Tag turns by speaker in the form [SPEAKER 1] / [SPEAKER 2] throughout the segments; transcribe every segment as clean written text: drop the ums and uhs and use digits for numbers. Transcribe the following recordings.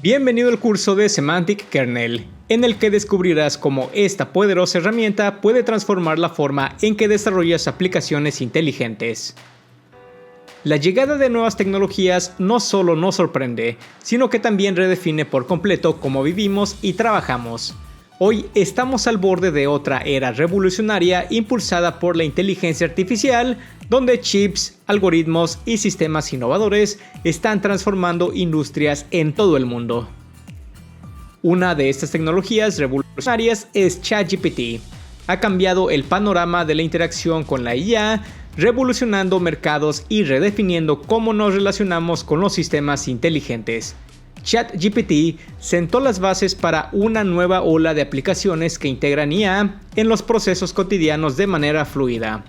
[SPEAKER 1] Bienvenido al curso de Semantic Kernel, en el que descubrirás cómo esta poderosa herramienta puede transformar la forma en que desarrollas aplicaciones inteligentes. La llegada de nuevas tecnologías no solo nos sorprende, sino que también redefine por completo cómo vivimos y trabajamos. Hoy estamos al borde de otra era revolucionaria impulsada por la inteligencia artificial, donde chips, algoritmos y sistemas innovadores están transformando industrias en todo el mundo. Una de estas tecnologías revolucionarias es ChatGPT. Ha cambiado el panorama de la interacción con la IA, revolucionando mercados y redefiniendo cómo nos relacionamos con los sistemas inteligentes. ChatGPT sentó las bases para una nueva ola de aplicaciones que integran IA en los procesos cotidianos de manera fluida.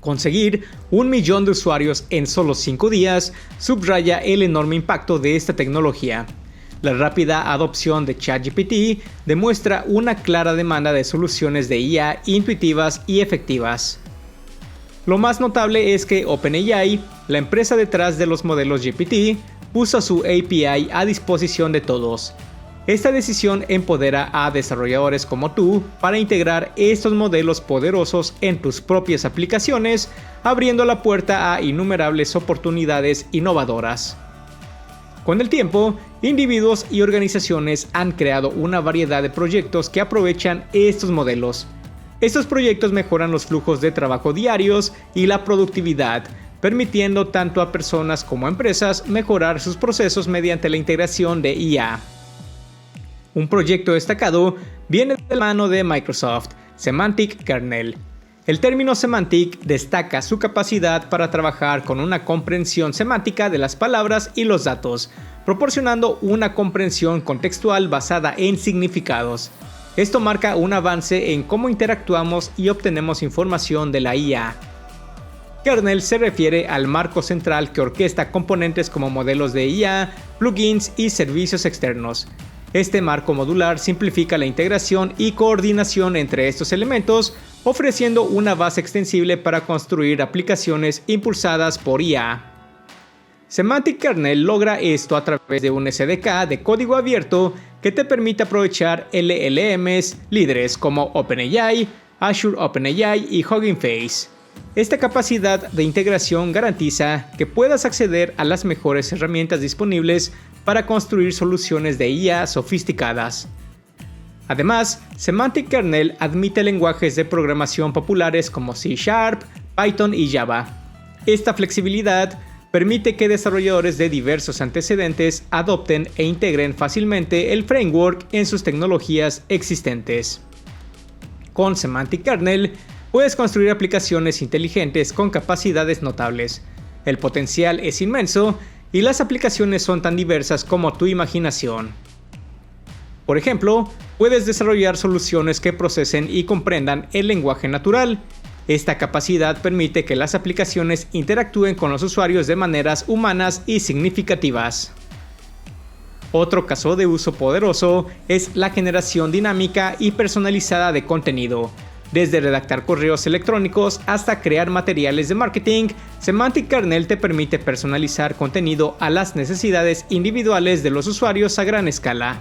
[SPEAKER 1] Conseguir 1 millón de usuarios en solo 5 días subraya el enorme impacto de esta tecnología. La rápida adopción de ChatGPT demuestra una clara demanda de soluciones de IA intuitivas y efectivas. Lo más notable es que OpenAI, la empresa detrás de los modelos GPT, puso su API a disposición de todos. Esta decisión empodera a desarrolladores como tú para integrar estos modelos poderosos en tus propias aplicaciones, abriendo la puerta a innumerables oportunidades innovadoras. Con el tiempo, individuos y organizaciones han creado una variedad de proyectos que aprovechan estos modelos. Estos proyectos mejoran los flujos de trabajo diarios y la productividad, permitiendo tanto a personas como a empresas mejorar sus procesos mediante la integración de IA. Un proyecto destacado viene de la mano de Microsoft, Semantic Kernel. El término semantic destaca su capacidad para trabajar con una comprensión semántica de las palabras y los datos, proporcionando una comprensión contextual basada en significados. Esto marca un avance en cómo interactuamos y obtenemos información de la IA. Kernel se refiere al marco central que orquesta componentes como modelos de IA, plugins y servicios externos. Este marco modular simplifica la integración y coordinación entre estos elementos, ofreciendo una base extensible para construir aplicaciones impulsadas por IA. Semantic Kernel logra esto a través de un SDK de código abierto que te permite aprovechar LLMs líderes como OpenAI, Azure OpenAI y Hugging Face. Esta capacidad de integración garantiza que puedas acceder a las mejores herramientas disponibles para construir soluciones de IA sofisticadas. Además, Semantic Kernel admite lenguajes de programación populares como C#, Python y Java. Esta flexibilidad permite que desarrolladores de diversos antecedentes adopten e integren fácilmente el framework en sus tecnologías existentes. Con Semantic Kernel, puedes construir aplicaciones inteligentes con capacidades notables. El potencial es inmenso y las aplicaciones son tan diversas como tu imaginación. Por ejemplo, puedes desarrollar soluciones que procesen y comprendan el lenguaje natural. Esta capacidad permite que las aplicaciones interactúen con los usuarios de maneras humanas y significativas. Otro caso de uso poderoso es la generación dinámica y personalizada de contenido. Desde redactar correos electrónicos hasta crear materiales de marketing, Semantic Kernel te permite personalizar contenido a las necesidades individuales de los usuarios a gran escala.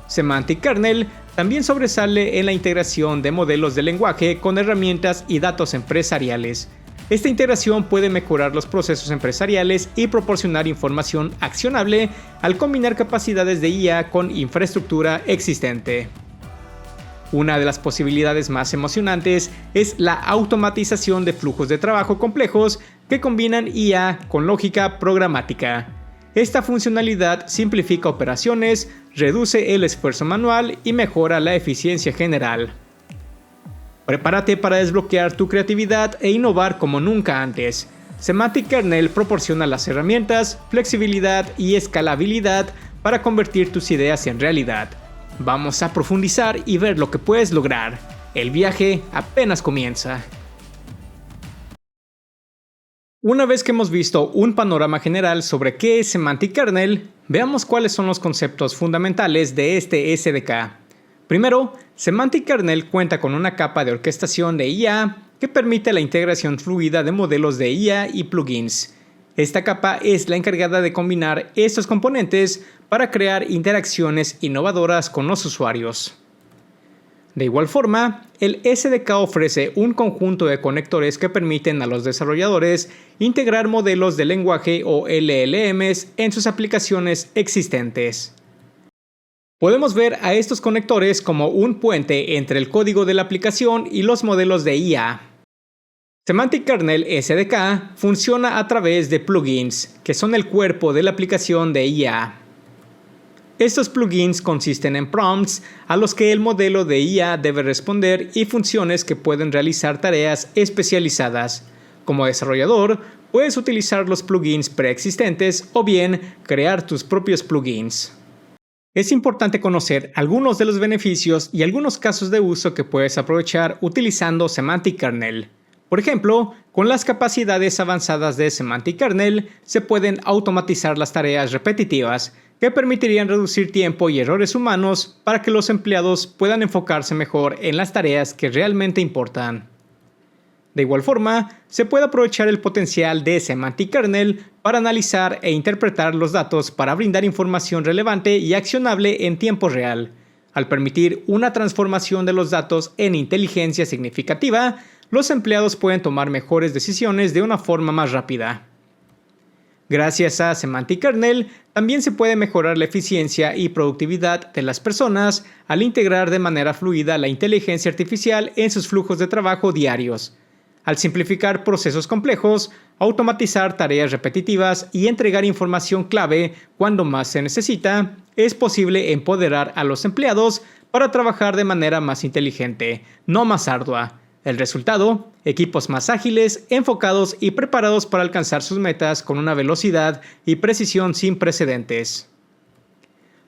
[SPEAKER 1] Semantic Kernel también sobresale en la integración de modelos de lenguaje con herramientas y datos empresariales. Esta integración puede mejorar los procesos empresariales y proporcionar información accionable al combinar capacidades de IA con infraestructura existente. Una de las posibilidades más emocionantes es la automatización de flujos de trabajo complejos que combinan IA con lógica programática. Esta funcionalidad simplifica operaciones, reduce el esfuerzo manual y mejora la eficiencia general. Prepárate para desbloquear tu creatividad e innovar como nunca antes. Semantic Kernel proporciona las herramientas, flexibilidad y escalabilidad para convertir tus ideas en realidad. Vamos a profundizar y ver lo que puedes lograr. El viaje apenas comienza. Una vez que hemos visto un panorama general sobre qué es Semantic Kernel, veamos cuáles son los conceptos fundamentales de este SDK. Primero, Semantic Kernel cuenta con una capa de orquestación de IA que permite la integración fluida de modelos de IA y plugins. Esta capa es la encargada de combinar estos componentes para crear interacciones innovadoras con los usuarios. De igual forma, el SDK ofrece un conjunto de conectores que permiten a los desarrolladores integrar modelos de lenguaje o LLMs en sus aplicaciones existentes. Podemos ver a estos conectores como un puente entre el código de la aplicación y los modelos de IA. Semantic Kernel SDK funciona a través de plugins, que son el cuerpo de la aplicación de IA. Estos plugins consisten en prompts a los que el modelo de IA debe responder y funciones que pueden realizar tareas especializadas. Como desarrollador, puedes utilizar los plugins preexistentes o bien crear tus propios plugins. Es importante conocer algunos de los beneficios y algunos casos de uso que puedes aprovechar utilizando Semantic Kernel. Por ejemplo, con las capacidades avanzadas de Semantic Kernel se pueden automatizar las tareas repetitivas que permitirían reducir tiempo y errores humanos para que los empleados puedan enfocarse mejor en las tareas que realmente importan. De igual forma, se puede aprovechar el potencial de Semantic Kernel para analizar e interpretar los datos para brindar información relevante y accionable en tiempo real. Al permitir una transformación de los datos en inteligencia significativa, los empleados pueden tomar mejores decisiones de una forma más rápida. Gracias a Semantic Kernel, también se puede mejorar la eficiencia y productividad de las personas al integrar de manera fluida la inteligencia artificial en sus flujos de trabajo diarios. Al simplificar procesos complejos, automatizar tareas repetitivas y entregar información clave cuando más se necesita, es posible empoderar a los empleados para trabajar de manera más inteligente, no más ardua. El resultado, equipos más ágiles, enfocados y preparados para alcanzar sus metas con una velocidad y precisión sin precedentes.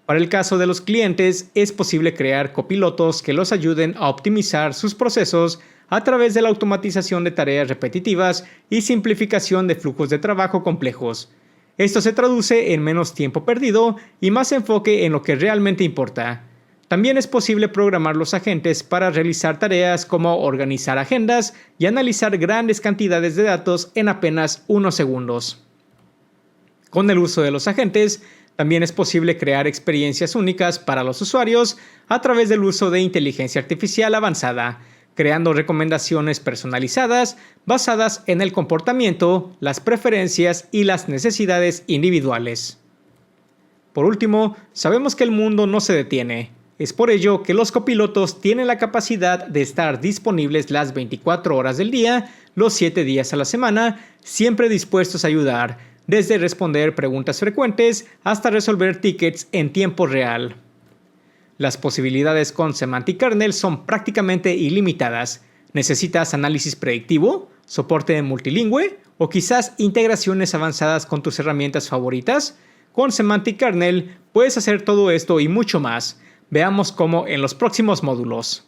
[SPEAKER 1] Para el caso de los clientes, es posible crear copilotos que los ayuden a optimizar sus procesos a través de la automatización de tareas repetitivas y simplificación de flujos de trabajo complejos. Esto se traduce en menos tiempo perdido y más enfoque en lo que realmente importa. También es posible programar los agentes para realizar tareas como organizar agendas y analizar grandes cantidades de datos en apenas unos segundos. Con el uso de los agentes, también es posible crear experiencias únicas para los usuarios a través del uso de inteligencia artificial avanzada, creando recomendaciones personalizadas basadas en el comportamiento, las preferencias y las necesidades individuales. Por último, sabemos que el mundo no se detiene. Es por ello que los copilotos tienen la capacidad de estar disponibles las 24 horas del día, los 7 días a la semana, siempre dispuestos a ayudar, desde responder preguntas frecuentes hasta resolver tickets en tiempo real. Las posibilidades con Semantic Kernel son prácticamente ilimitadas. ¿Necesitas análisis predictivo, soporte multilingüe o quizás integraciones avanzadas con tus herramientas favoritas? Con Semantic Kernel puedes hacer todo esto y mucho más. Veamos cómo en los próximos módulos.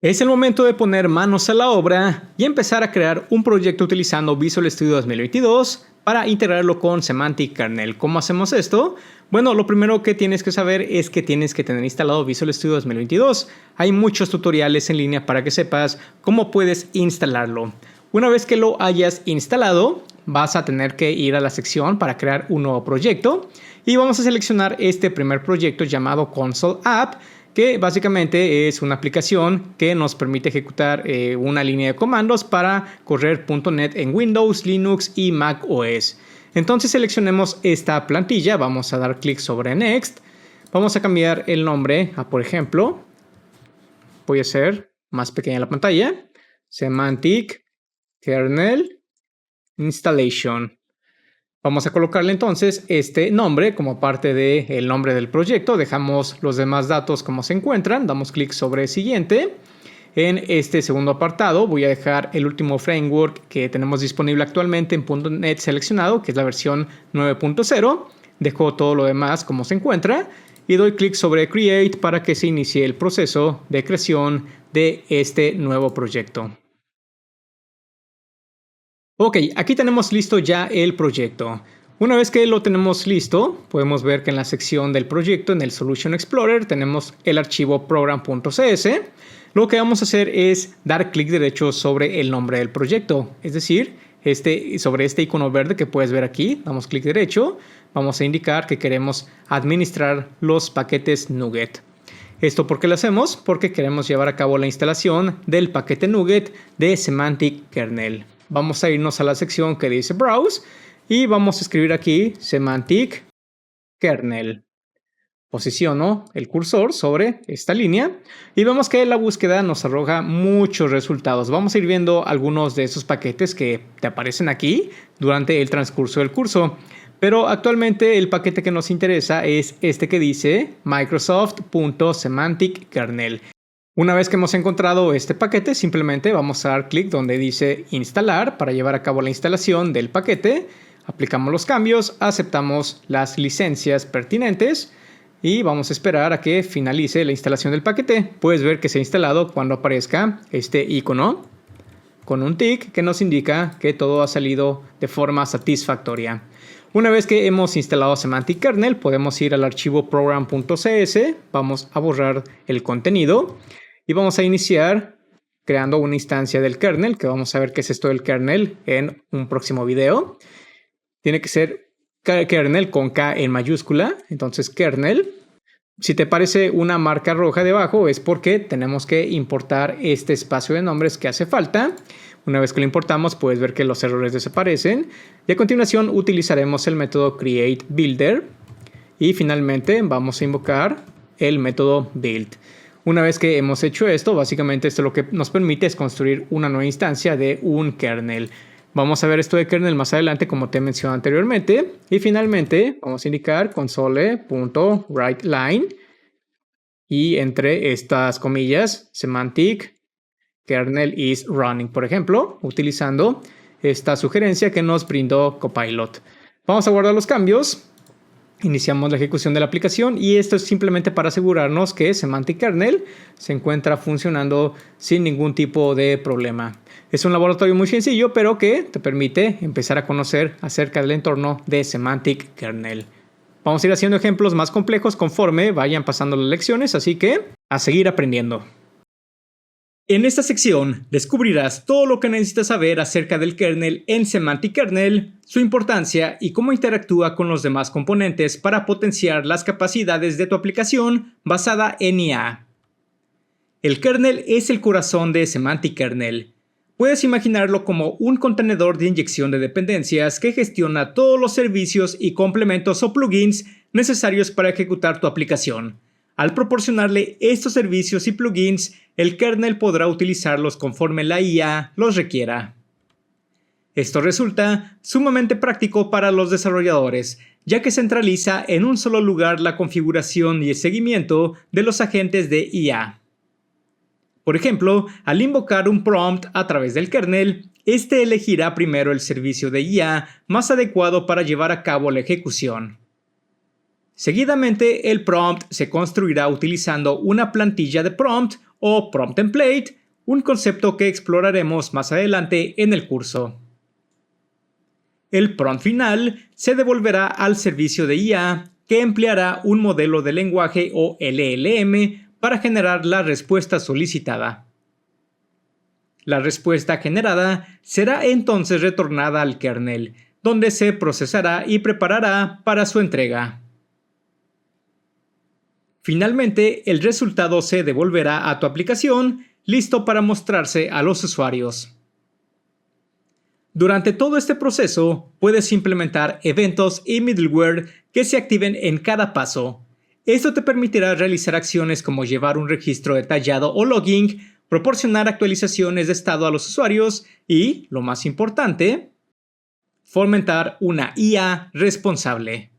[SPEAKER 1] Es el momento de poner manos a la obra y empezar a crear un proyecto utilizando Visual Studio 2022 para integrarlo con Semantic Kernel. ¿Cómo hacemos esto? Bueno, lo primero que tienes que saber es que tienes que tener instalado Visual Studio 2022. Hay muchos tutoriales en línea para que sepas cómo puedes instalarlo. Una vez que lo hayas instalado, vas a tener que ir a la sección para crear un nuevo proyecto y vamos a seleccionar este primer proyecto llamado Console App, que básicamente es una aplicación que nos permite ejecutar una línea de comandos para correr .NET en Windows, Linux y Mac OS. Entonces seleccionemos esta plantilla, vamos a dar clic sobre Next, vamos a cambiar el nombre a, por ejemplo, voy a hacer más pequeña la pantalla, Semantic Kernel Installation. Vamos a colocarle entonces este nombre como parte del nombre del proyecto. Dejamos los demás datos como se encuentran. Damos clic sobre siguiente. En este segundo apartado voy a dejar el último framework que tenemos disponible actualmente en .NET seleccionado, que es la versión 9.0. Dejo todo lo demás como se encuentra y doy clic sobre Create para que se inicie el proceso de creación de este nuevo proyecto. Ok, aquí tenemos listo ya el proyecto. Una vez que lo tenemos listo, podemos ver que en la sección del proyecto, en el Solution Explorer, tenemos el archivo program.cs. Lo que vamos a hacer es dar clic derecho sobre el nombre del proyecto, es decir, sobre este icono verde que puedes ver aquí. Damos clic derecho. Vamos a indicar que queremos administrar los paquetes NuGet. ¿Esto por qué lo hacemos? Porque queremos llevar a cabo la instalación del paquete NuGet de Semantic Kernel. Vamos a irnos a la sección que dice Browse y vamos a escribir aquí Semantic Kernel. Posiciono el cursor sobre esta línea y vemos que la búsqueda nos arroja muchos resultados. Vamos a ir viendo algunos de esos paquetes que te aparecen aquí durante el transcurso del curso. Pero actualmente el paquete que nos interesa es este que dice Microsoft.semantic-kernel. Una vez que hemos encontrado este paquete, simplemente vamos a dar clic donde dice instalar para llevar a cabo la instalación del paquete. Aplicamos los cambios, aceptamos las licencias pertinentes y vamos a esperar a que finalice la instalación del paquete. Puedes ver que se ha instalado cuando aparezca este icono con un tick que nos indica que todo ha salido de forma satisfactoria. Una vez que hemos instalado Semantic Kernel, podemos ir al archivo program.cs, vamos a borrar el contenido y vamos a iniciar creando una instancia del kernel, que vamos a ver qué es esto del kernel en un próximo video. Tiene que ser kernel con K en mayúscula, entonces kernel. Si te parece una marca roja debajo es porque tenemos que importar este espacio de nombres que hace falta. Una vez que lo importamos puedes ver que los errores desaparecen y a continuación utilizaremos el método createBuilder y finalmente vamos a invocar el método build. Una vez que hemos hecho esto, básicamente esto lo que nos permite es construir una nueva instancia de un kernel. Vamos a ver esto de kernel más adelante como te mencioné anteriormente. Y finalmente vamos a indicar console.writeLine y entre estas comillas semantic kernel is running, por ejemplo, utilizando esta sugerencia que nos brindó Copilot. Vamos a guardar los cambios. Iniciamos la ejecución de la aplicación y esto es simplemente para asegurarnos que Semantic Kernel se encuentra funcionando sin ningún tipo de problema. Es un laboratorio muy sencillo, pero que te permite empezar a conocer acerca del entorno de Semantic Kernel. Vamos a ir haciendo ejemplos más complejos conforme vayan pasando las lecciones, así que a seguir aprendiendo. En esta sección descubrirás todo lo que necesitas saber acerca del kernel en Semantic Kernel, su importancia y cómo interactúa con los demás componentes para potenciar las capacidades de tu aplicación basada en IA. El kernel es el corazón de Semantic Kernel. Puedes imaginarlo como un contenedor de inyección de dependencias que gestiona todos los servicios y complementos o plugins necesarios para ejecutar tu aplicación. Al proporcionarle estos servicios y plugins, el kernel podrá utilizarlos conforme la IA los requiera. Esto resulta sumamente práctico para los desarrolladores, ya que centraliza en un solo lugar la configuración y el seguimiento de los agentes de IA. Por ejemplo, al invocar un prompt a través del kernel, este elegirá primero el servicio de IA más adecuado para llevar a cabo la ejecución. Seguidamente, el prompt se construirá utilizando una plantilla de prompt o prompt template, un concepto que exploraremos más adelante en el curso. El prompt final se devolverá al servicio de IA, que empleará un modelo de lenguaje o LLM para generar la respuesta solicitada. La respuesta generada será entonces retornada al kernel, donde se procesará y preparará para su entrega. Finalmente, el resultado se devolverá a tu aplicación, listo para mostrarse a los usuarios. Durante todo este proceso, puedes implementar eventos y middleware que se activen en cada paso. Esto te permitirá realizar acciones como llevar un registro detallado o logging, proporcionar actualizaciones de estado a los usuarios y, lo más importante, fomentar una IA responsable.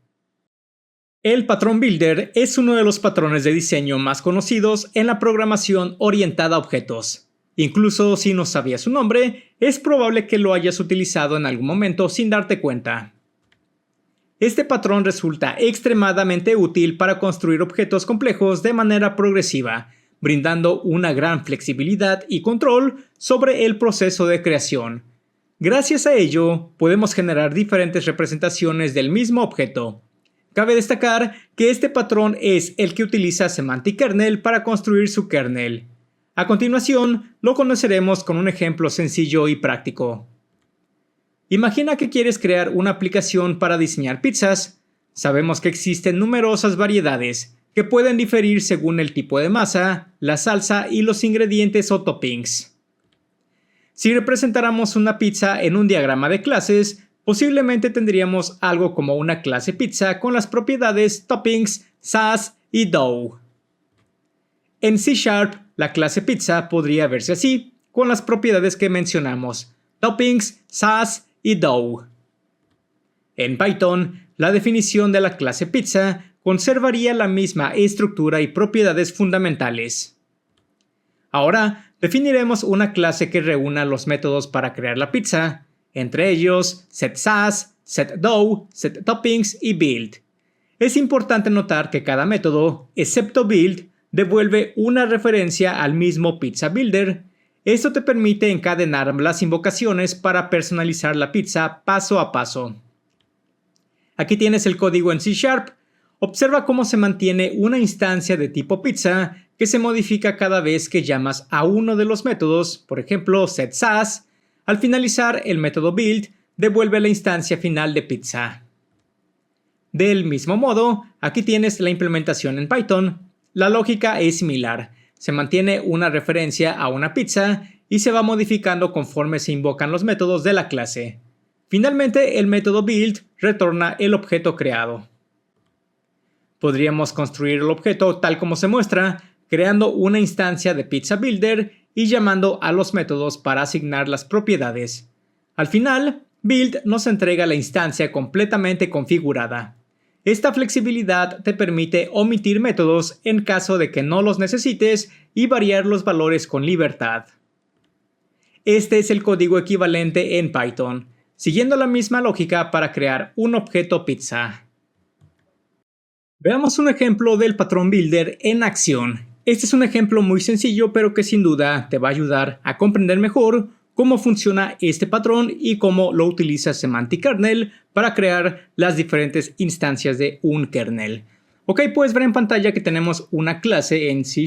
[SPEAKER 1] El patrón Builder es uno de los patrones de diseño más conocidos en la programación orientada a objetos. Incluso si no sabías su nombre, es probable que lo hayas utilizado en algún momento sin darte cuenta. Este patrón resulta extremadamente útil para construir objetos complejos de manera progresiva, brindando una gran flexibilidad y control sobre el proceso de creación. Gracias a ello, podemos generar diferentes representaciones del mismo objeto. Cabe destacar que este patrón es el que utiliza Semantic Kernel para construir su kernel. A continuación, lo conoceremos con un ejemplo sencillo y práctico. Imagina que quieres crear una aplicación para diseñar pizzas. Sabemos que existen numerosas variedades que pueden diferir según el tipo de masa, la salsa y los ingredientes o toppings. Si representáramos una pizza en un diagrama de clases, posiblemente tendríamos algo como una clase pizza con las propiedades toppings, sauce y dough. En C#, la clase pizza podría verse así, con las propiedades que mencionamos, toppings, sauce y dough. En Python, la definición de la clase pizza conservaría la misma estructura y propiedades fundamentales. Ahora, definiremos una clase que reúna los métodos para crear la pizza, entre ellos setSauce, setDough, setToppings y build. Es importante notar que cada método, excepto build, devuelve una referencia al mismo pizza builder. Esto te permite encadenar las invocaciones para personalizar la pizza paso a paso. Aquí tienes el código en C#. Observa cómo se mantiene una instancia de tipo pizza que se modifica cada vez que llamas a uno de los métodos, por ejemplo setSauce. Al finalizar el método build, devuelve la instancia final de pizza. Del mismo modo, aquí tienes la implementación en Python. La lógica es similar. Se mantiene una referencia a una pizza y se va modificando conforme se invocan los métodos de la clase. Finalmente, el método build retorna el objeto creado. Podríamos construir el objeto tal como se muestra, creando una instancia de pizza builder y llamando a los métodos para asignar las propiedades. Al final, build nos entrega la instancia completamente configurada. Esta flexibilidad te permite omitir métodos en caso de que no los necesites y variar los valores con libertad. Este es el código equivalente en Python, siguiendo la misma lógica para crear un objeto pizza. Veamos un ejemplo del patrón builder en acción. Este es un ejemplo muy sencillo, pero que sin duda te va a ayudar a comprender mejor cómo funciona este patrón y cómo lo utiliza Semantic Kernel para crear las diferentes instancias de un kernel. Ok, puedes ver en pantalla que tenemos una clase en C#.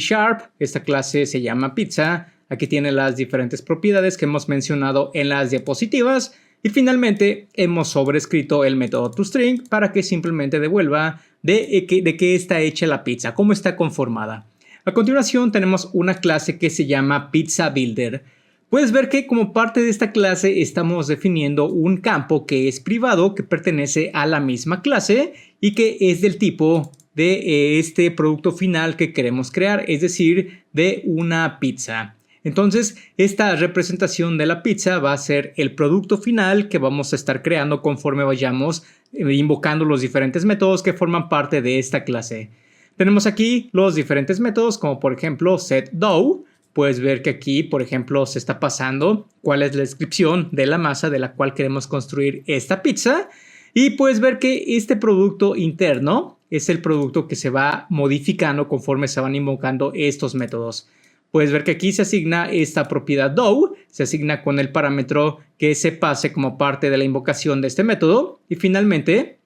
[SPEAKER 1] Esta clase se llama pizza. Aquí tiene las diferentes propiedades que hemos mencionado en las diapositivas. Y finalmente hemos sobrescrito el método toString para que simplemente devuelva de qué está hecha la pizza, cómo está conformada. A continuación tenemos una clase que se llama pizza builder. Puedes ver que como parte de esta clase estamos definiendo un campo que es privado, que pertenece a la misma clase y que es del tipo de este producto final que queremos crear, es decir, de una pizza. Entonces, esta representación de la pizza va a ser el producto final que vamos a estar creando conforme vayamos invocando los diferentes métodos que forman parte de esta clase. Tenemos aquí los diferentes métodos, como por ejemplo setDough. Puedes ver que aquí, por ejemplo, se está pasando cuál es la descripción de la masa de la cual queremos construir esta pizza. Y puedes ver que este producto interno es el producto que se va modificando conforme se van invocando estos métodos. Puedes ver que aquí se asigna esta propiedad dough, se asigna con el parámetro que se pase como parte de la invocación de este método y finalmente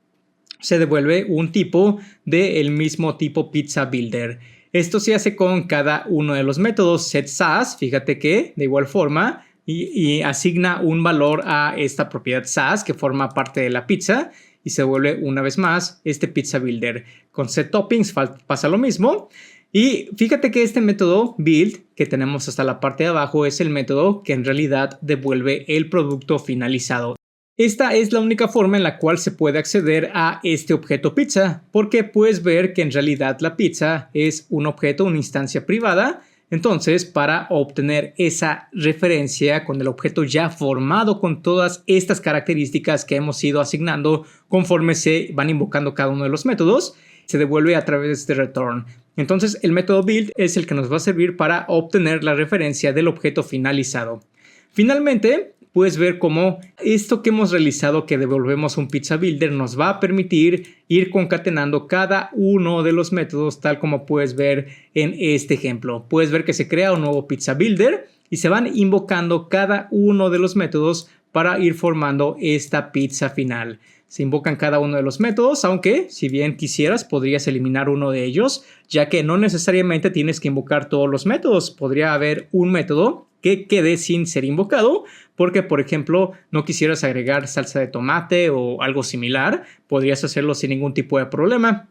[SPEAKER 1] se devuelve un tipo del mismo tipo pizza builder. Esto se hace con cada uno de los métodos. setSauce, fíjate que de igual forma y asigna un valor a esta propiedad sauce que forma parte de la pizza y se vuelve una vez más este pizza builder. Con setToppings pasa lo mismo. Y fíjate que este método build que tenemos hasta la parte de abajo es el método que en realidad devuelve el producto finalizado. Esta es la única forma en la cual se puede acceder a este objeto pizza, porque puedes ver que en realidad la pizza es un objeto, una instancia privada. Entonces, para obtener esa referencia con el objeto ya formado con todas estas características que hemos ido asignando conforme se van invocando cada uno de los métodos, se devuelve a través de este return. Entonces, el método build es el que nos va a servir para obtener la referencia del objeto finalizado. Finalmente, puedes ver cómo esto que hemos realizado, que devolvemos un pizza builder, nos va a permitir ir concatenando cada uno de los métodos, tal como puedes ver en este ejemplo. Puedes ver que se crea un nuevo pizza builder y se van invocando cada uno de los métodos para ir formando esta pizza final. se invocan cada uno de los métodos, aunque si bien quisieras podrías eliminar uno de ellos, ya que no necesariamente tienes que invocar todos los métodos. Podría haber un método que quede sin ser invocado porque, por ejemplo, no quisieras agregar salsa de tomate o algo similar, podrías hacerlo sin ningún tipo de problema.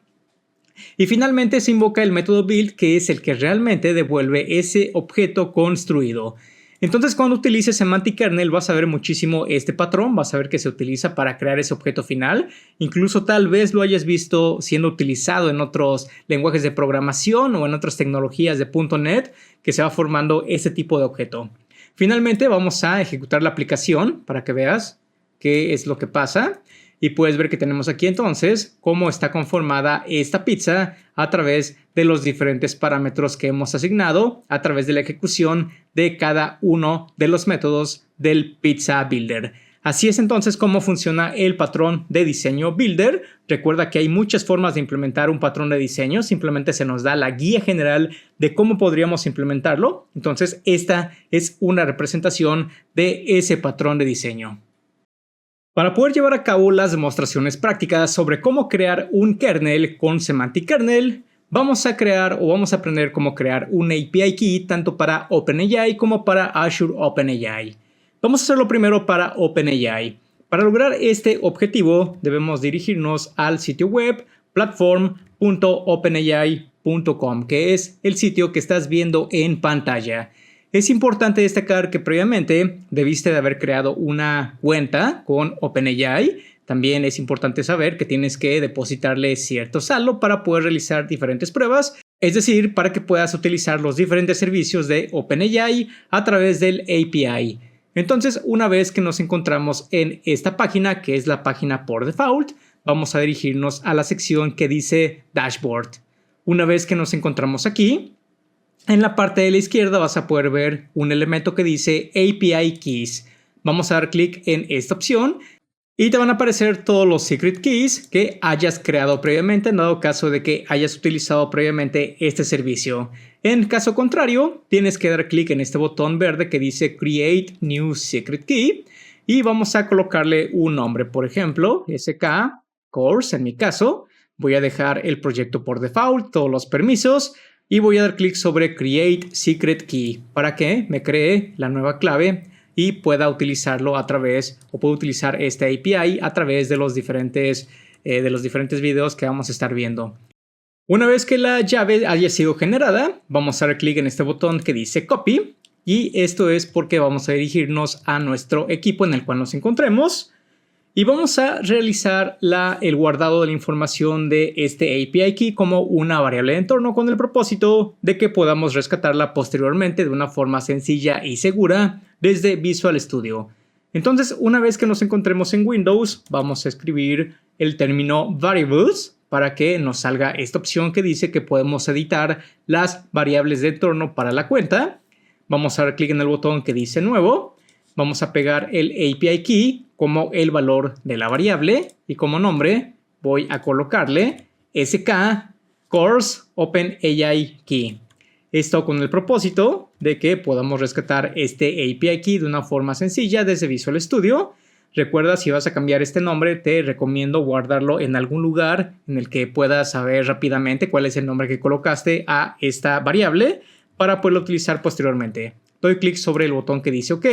[SPEAKER 1] Y finalmente se invoca el método build, que es el que realmente devuelve ese objeto construido. Entonces, cuando utilices Semantic Kernel vas a ver muchísimo este patrón, vas a ver que se utiliza para crear ese objeto final. Incluso tal vez lo hayas visto siendo utilizado en otros lenguajes de programación o en otras tecnologías de .NET que se va formando este tipo de objeto. Finalmente vamos a ejecutar la aplicación para que veas qué es lo que pasa. Y puedes ver que tenemos aquí entonces cómo está conformada esta pizza a través de los diferentes parámetros que hemos asignado a través de la ejecución de cada uno de los métodos del Pizza Builder. Así es entonces cómo funciona el patrón de diseño Builder. Recuerda que hay muchas formas de implementar un patrón de diseño. Simplemente se nos da la guía general de cómo podríamos implementarlo. Entonces esta es una representación de ese patrón de diseño. Para poder llevar a cabo las demostraciones prácticas sobre cómo crear un kernel con Semantic Kernel, vamos a aprender cómo crear un API Key tanto para OpenAI como para Azure OpenAI. Vamos a hacerlo primero para OpenAI. Para lograr este objetivo debemos dirigirnos al sitio web platform.openai.com, que es el sitio que estás viendo en pantalla. Es importante destacar que previamente debiste de haber creado una cuenta con OpenAI. También es importante saber que tienes que depositarle cierto saldo para poder realizar diferentes pruebas, es decir, para que puedas utilizar los diferentes servicios de OpenAI a través del API. Entonces, una vez que nos encontramos en esta página, que es la página por default, vamos a dirigirnos a la sección que dice Dashboard. Una vez que nos encontramos aquí, en la parte de la izquierda vas a poder ver un elemento que dice API Keys. Vamos a dar clic en esta opción y te van a aparecer todos los secret keys que hayas creado previamente en dado caso de que hayas utilizado previamente este servicio. En caso contrario, tienes que dar clic en este botón verde que dice Create New Secret Key y vamos a colocarle un nombre, por ejemplo, SK Course en mi caso. Voy a dejar el proyecto por default, todos los permisos. Y voy a dar clic sobre Create Secret Key para que me cree la nueva clave y pueda utilizarlo a través, o puedo utilizar este API a través de los diferentes videos que vamos a estar viendo. Una vez que la llave haya sido generada, vamos a dar clic en este botón que dice Copy. Y esto es porque vamos a dirigirnos a nuestro equipo en el cual nos encontremos. Y vamos a realizar el guardado de la información de este API Key como una variable de entorno con el propósito de que podamos rescatarla posteriormente de una forma sencilla y segura desde Visual Studio. Entonces, una vez que nos encontremos en Windows, vamos a escribir el término variables para que nos salga esta opción que dice que podemos editar las variables de entorno para la cuenta. Vamos a dar clic en el botón que dice nuevo. Vamos a pegar el API Key como el valor de la variable y como nombre voy a colocarle SK Course OpenAI Key. Esto con el propósito de que podamos rescatar este API Key de una forma sencilla desde Visual Studio. Recuerda, si vas a cambiar este nombre, te recomiendo guardarlo en algún lugar en el que puedas saber rápidamente cuál es el nombre que colocaste a esta variable para poderlo utilizar posteriormente. Doy clic sobre el botón que dice OK.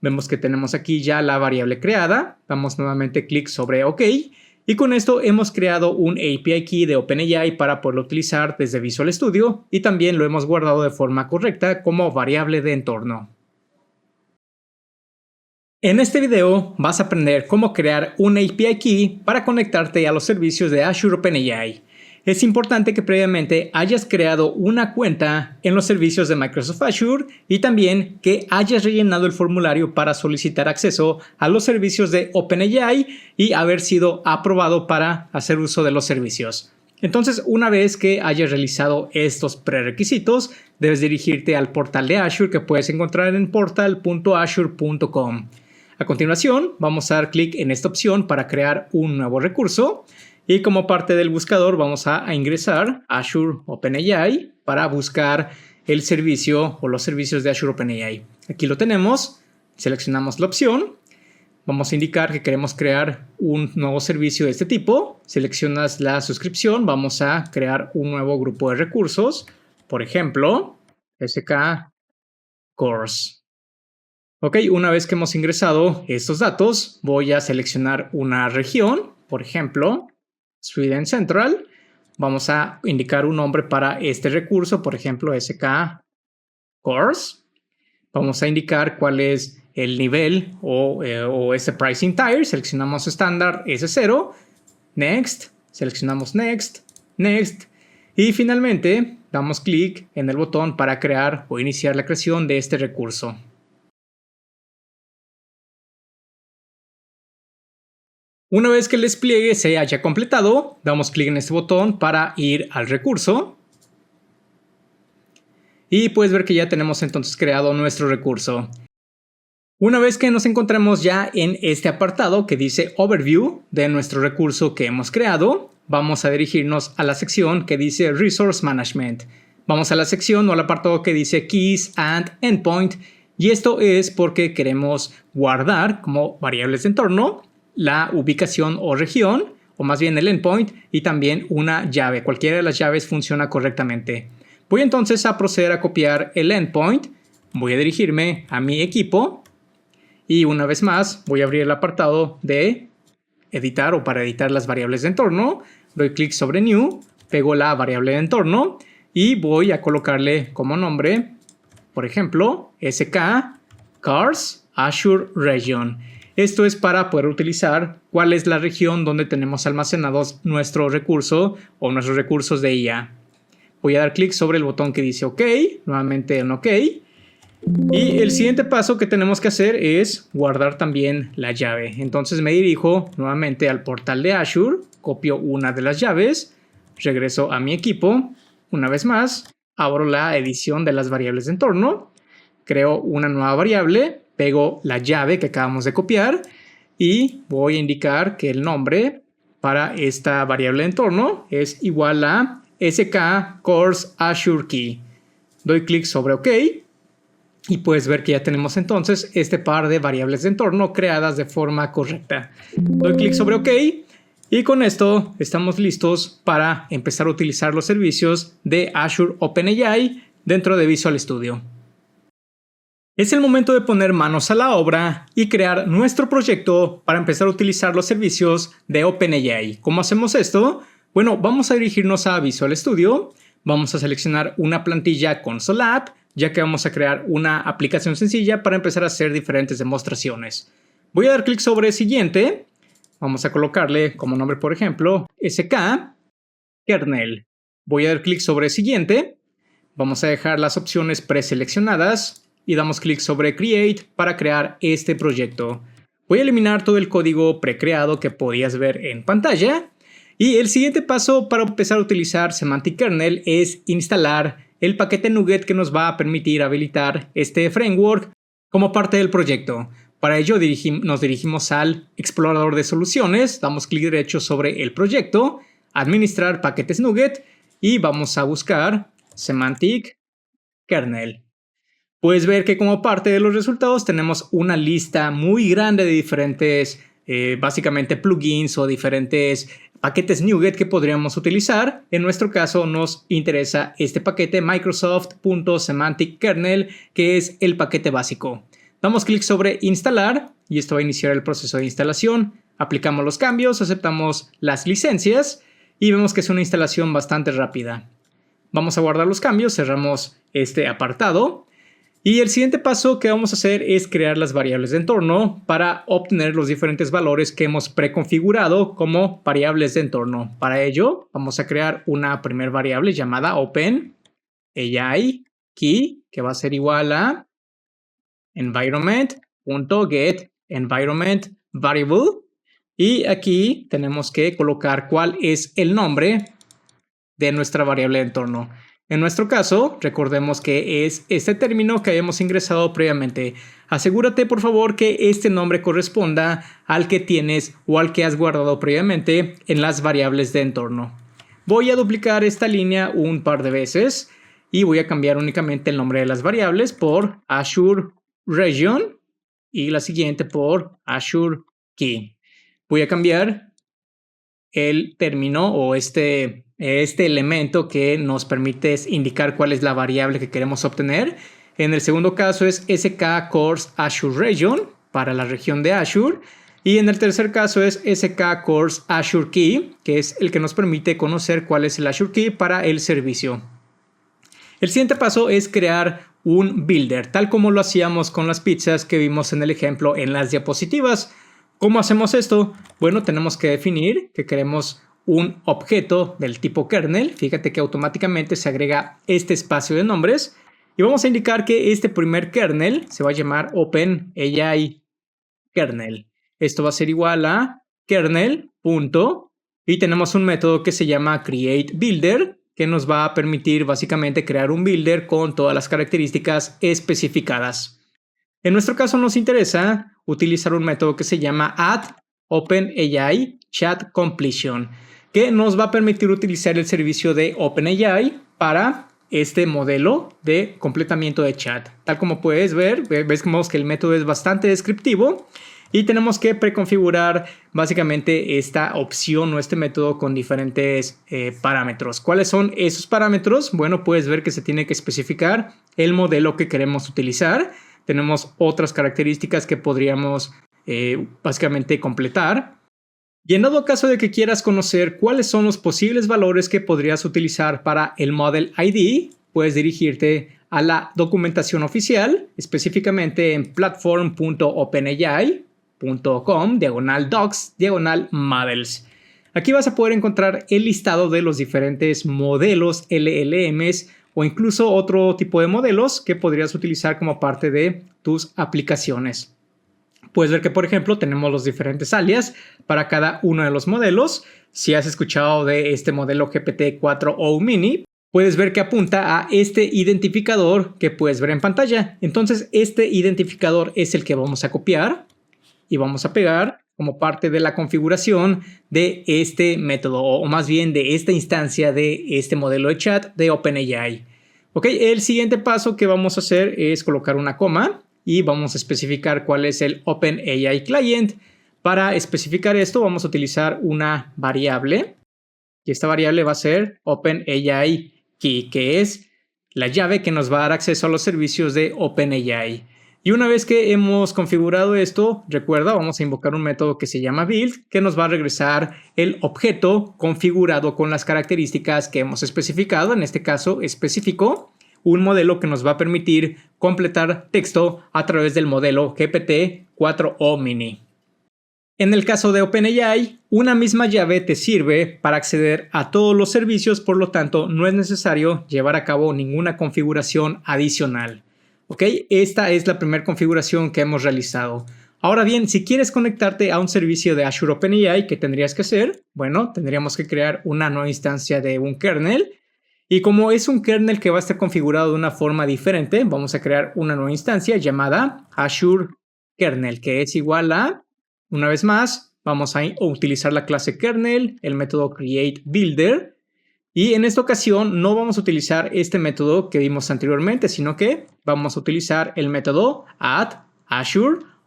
[SPEAKER 1] Vemos que tenemos aquí ya la variable creada. Damos nuevamente clic sobre OK. Y con esto hemos creado un API Key de OpenAI para poderlo utilizar desde Visual Studio y también lo hemos guardado de forma correcta como variable de entorno. En este video vas a aprender cómo crear un API Key para conectarte a los servicios de Azure OpenAI. Es importante que previamente hayas creado una cuenta en los servicios de Microsoft Azure y también que hayas rellenado el formulario para solicitar acceso a los servicios de OpenAI y haber sido aprobado para hacer uso de los servicios. Entonces, una vez que hayas realizado estos prerequisitos, debes dirigirte al portal de Azure que puedes encontrar en portal.azure.com. A continuación, vamos a dar clic en esta opción para crear un nuevo recurso. Y como parte del buscador vamos a ingresar Azure OpenAI para buscar el servicio o los servicios de Azure OpenAI. Aquí lo tenemos, seleccionamos la opción. vamos a indicar que queremos crear un nuevo servicio de este tipo. Seleccionas la suscripción, vamos a crear un nuevo grupo de recursos. Por ejemplo, SK Course. Ok, una vez que hemos ingresado estos datos, voy a seleccionar una región, por ejemplo, Sweden Central. Vamos a indicar un nombre para este recurso, por ejemplo, SK Course. Vamos a indicar cuál es el nivel o ese pricing tier. Seleccionamos estándar S0. Next. Seleccionamos Next. Next. Y finalmente damos clic en el botón para crear o iniciar la creación de este recurso. Una vez que el despliegue se haya completado, damos clic en este botón para ir al recurso. Y puedes ver que ya tenemos entonces creado nuestro recurso. Una vez que nos encontramos ya en este apartado que dice Overview de nuestro recurso que hemos creado, vamos a dirigirnos a la sección que dice Resource Management. Vamos a la sección o al apartado que dice Keys and Endpoint, y esto es porque queremos guardar como variables de entorno la ubicación o región, o más bien el endpoint, y también una llave. Cualquiera de las llaves funciona correctamente. Voy entonces a proceder a copiar el endpoint, voy a dirigirme a mi equipo y una vez más voy a abrir el apartado de editar o para editar las variables de entorno. Doy clic sobre New, pego la variable de entorno y voy a colocarle como nombre, por ejemplo, SK Cars Azure Region. Esto es para poder utilizar cuál es la región donde tenemos almacenados nuestro recurso o nuestros recursos de IA. Voy a dar clic sobre el botón que dice OK, nuevamente en OK. Y el siguiente paso que tenemos que hacer es guardar también la llave. Entonces me dirijo nuevamente al portal de Azure, copio una de las llaves, regreso a mi equipo, una vez más, abro la edición de las variables de entorno, creo una nueva variable, pego la llave que acabamos de copiar y voy a indicar que el nombre para esta variable de entorno es igual a SK Course Azure Key. Doy clic sobre OK y puedes ver que ya tenemos entonces este par de variables de entorno creadas de forma correcta. Doy clic sobre OK y con esto estamos listos para empezar a utilizar los servicios de Azure OpenAI dentro de Visual Studio. Es el momento de poner manos a la obra y crear nuestro proyecto para empezar a utilizar los servicios de OpenAI. ¿Cómo hacemos esto? Bueno, vamos a dirigirnos a Visual Studio, vamos a seleccionar una plantilla Console App, ya que vamos a crear una aplicación sencilla para empezar a hacer diferentes demostraciones. Voy a dar clic sobre Siguiente, vamos a colocarle como nombre, por ejemplo, SK Kernel. Voy a dar clic sobre Siguiente, vamos a dejar las opciones preseleccionadas y damos clic sobre Create para crear este proyecto. Voy a eliminar todo el código precreado que podías ver en pantalla. Y el siguiente paso para empezar a utilizar Semantic Kernel es instalar el paquete NuGet que nos va a permitir habilitar este framework como parte del proyecto. Para ello nos dirigimos al explorador de soluciones, damos clic derecho sobre el proyecto, administrar paquetes NuGet y vamos a buscar Semantic Kernel. Puedes ver que como parte de los resultados tenemos una lista muy grande de diferentes, básicamente plugins o diferentes paquetes NuGet que podríamos utilizar. En nuestro caso nos interesa este paquete Microsoft.Semantic Kernel, que es el paquete básico. Damos clic sobre instalar y esto va a iniciar el proceso de instalación. Aplicamos los cambios, aceptamos las licencias y vemos que es una instalación bastante rápida. Vamos a guardar los cambios, cerramos este apartado. Y el siguiente paso que vamos a hacer es crear las variables de entorno para obtener los diferentes valores que hemos preconfigurado como variables de entorno. Para ello, vamos a crear una primera variable llamada OpenAI Key, que va a ser igual a environment.getEnvironmentVariable. Y aquí tenemos que colocar cuál es el nombre de nuestra variable de entorno. En nuestro caso, recordemos que es este término que habíamos ingresado previamente. Asegúrate, por favor, que este nombre corresponda al que tienes o al que has guardado previamente en las variables de entorno. Voy a duplicar esta línea un par de veces y voy a cambiar únicamente el nombre de las variables por Azure Region. y la siguiente por Azure Key. Voy a cambiar el término o este elemento que nos permite indicar cuál es la variable que queremos obtener. En el segundo caso es SK Cores Azure Region para la región de Azure. Y en el tercer caso es SK Cores Azure Key, que es el que nos permite conocer cuál es el Azure Key para el servicio. El siguiente paso es crear un builder, tal como lo hacíamos con las pizzas que vimos en el ejemplo en las diapositivas. ¿Cómo hacemos esto? Bueno, tenemos que definir que queremos un objeto del tipo kernel. Fíjate que automáticamente se agrega este espacio de nombres. Y vamos a indicar que este primer kernel se va a llamar OpenAI kernel. Esto va a ser igual a kernel. Y tenemos un método que se llama createBuilder, que nos va a permitir básicamente crear un builder con todas las características especificadas. En nuestro caso nos interesa utilizar un método que se llama add_OpenAI chat completion, que nos va a permitir utilizar el servicio de OpenAI para este modelo de completamiento de chat. Tal como puedes ver, vemos que el método es bastante descriptivo y tenemos que preconfigurar básicamente esta opción o este método con diferentes parámetros. ¿Cuáles son esos parámetros? Bueno, puedes ver que se tiene que especificar el modelo que queremos utilizar. Tenemos otras características que podríamos básicamente completar. Y en dado caso de que quieras conocer cuáles son los posibles valores que podrías utilizar para el Model ID, puedes dirigirte a la documentación oficial, específicamente en platform.openai.com/docs/models. Aquí vas a poder encontrar el listado de los diferentes modelos LLMs o incluso otro tipo de modelos que podrías utilizar como parte de tus aplicaciones. Puedes ver que, por ejemplo, tenemos los diferentes alias para cada uno de los modelos. Si has escuchado de este modelo GPT-4o Mini, puedes ver que apunta a este identificador que puedes ver en pantalla. Entonces, este identificador es el que vamos a copiar y vamos a pegar como parte de la configuración de este método, o más bien de esta instancia de este modelo de chat de OpenAI. Ok, el siguiente paso que vamos a hacer es colocar una coma y vamos a especificar cuál es el OpenAI Client. Para especificar esto vamos a utilizar una variable y esta variable va a ser OpenAI Key, que es la llave que nos va a dar acceso a los servicios de OpenAI. Y una vez que hemos configurado esto, recuerda, vamos a invocar un método que se llama build, que nos va a regresar el objeto configurado con las características que hemos especificado. En este caso, especificó un modelo que nos va a permitir completar texto a través del modelo GPT-4o Mini. En el caso de OpenAI, una misma llave te sirve para acceder a todos los servicios, por lo tanto, no es necesario llevar a cabo ninguna configuración adicional. ¿Ok? Esta es la primera configuración que hemos realizado. Ahora bien, si quieres conectarte a un servicio de Azure OpenAI, ¿qué tendrías que hacer? Bueno, tendríamos que crear una nueva instancia de un kernel. Y como es un kernel que va a estar configurado de una forma diferente, vamos a crear una nueva instancia llamada Azure Kernel, que es igual a, una vez más, vamos a utilizar la clase kernel, el método createBuilder. Y en esta ocasión no vamos a utilizar este método que vimos anteriormente, sino que vamos a utilizar el método add_OpenAI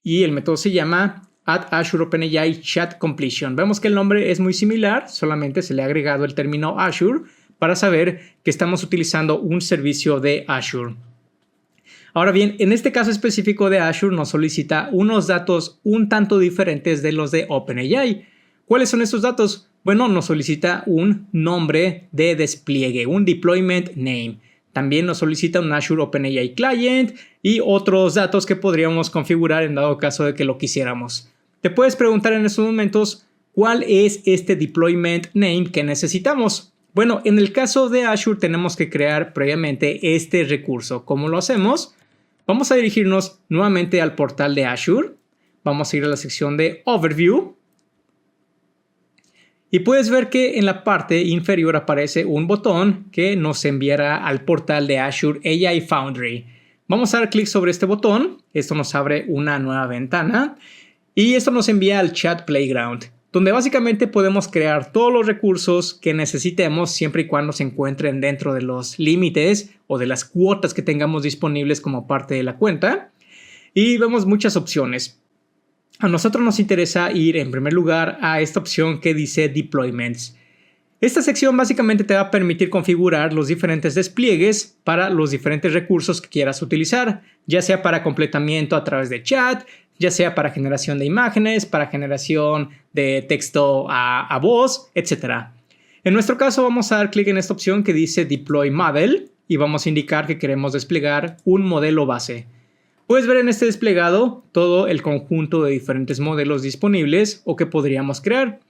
[SPEAKER 1] y el método se llama add_OpenAI chat completion. Vemos que el nombre es muy similar, solamente se le ha agregado el término Azure para saber que estamos utilizando un servicio de Azure. Ahora bien, en este caso específico de Azure nos solicita unos datos un tanto diferentes de los de OpenAI. ¿Cuáles son estos datos? Bueno, nos solicita un nombre de despliegue, un deployment name. También nos solicita un Azure OpenAI Client y otros datos que podríamos configurar en dado caso de que lo quisiéramos. Te puedes preguntar en estos momentos, ¿cuál es este deployment name que necesitamos? Bueno, en el caso de Azure tenemos que crear previamente este recurso. ¿Cómo lo hacemos? Vamos a dirigirnos nuevamente al portal de Azure. Vamos a ir a la sección de Overview. Y puedes ver que en la parte inferior aparece un botón que nos enviará al portal de Azure AI Foundry. Vamos a dar clic sobre este botón. Esto nos abre una nueva ventana. Y esto nos envía al Chat Playground, donde básicamente podemos crear todos los recursos que necesitemos siempre y cuando se encuentren dentro de los límites o de las cuotas que tengamos disponibles como parte de la cuenta. y vemos muchas opciones. A nosotros nos interesa ir en primer lugar a esta opción que dice Deployments. Esta sección básicamente te va a permitir configurar los diferentes despliegues para los diferentes recursos que quieras utilizar, ya sea para completamiento a través de chat, ya sea para generación de imágenes, para generación de texto a voz, etc. En nuestro caso vamos a dar clic en esta opción que dice Deploy Model y vamos a indicar que queremos desplegar un modelo base. Puedes ver en este desplegado todo el conjunto de diferentes modelos disponibles o que podríamos crear.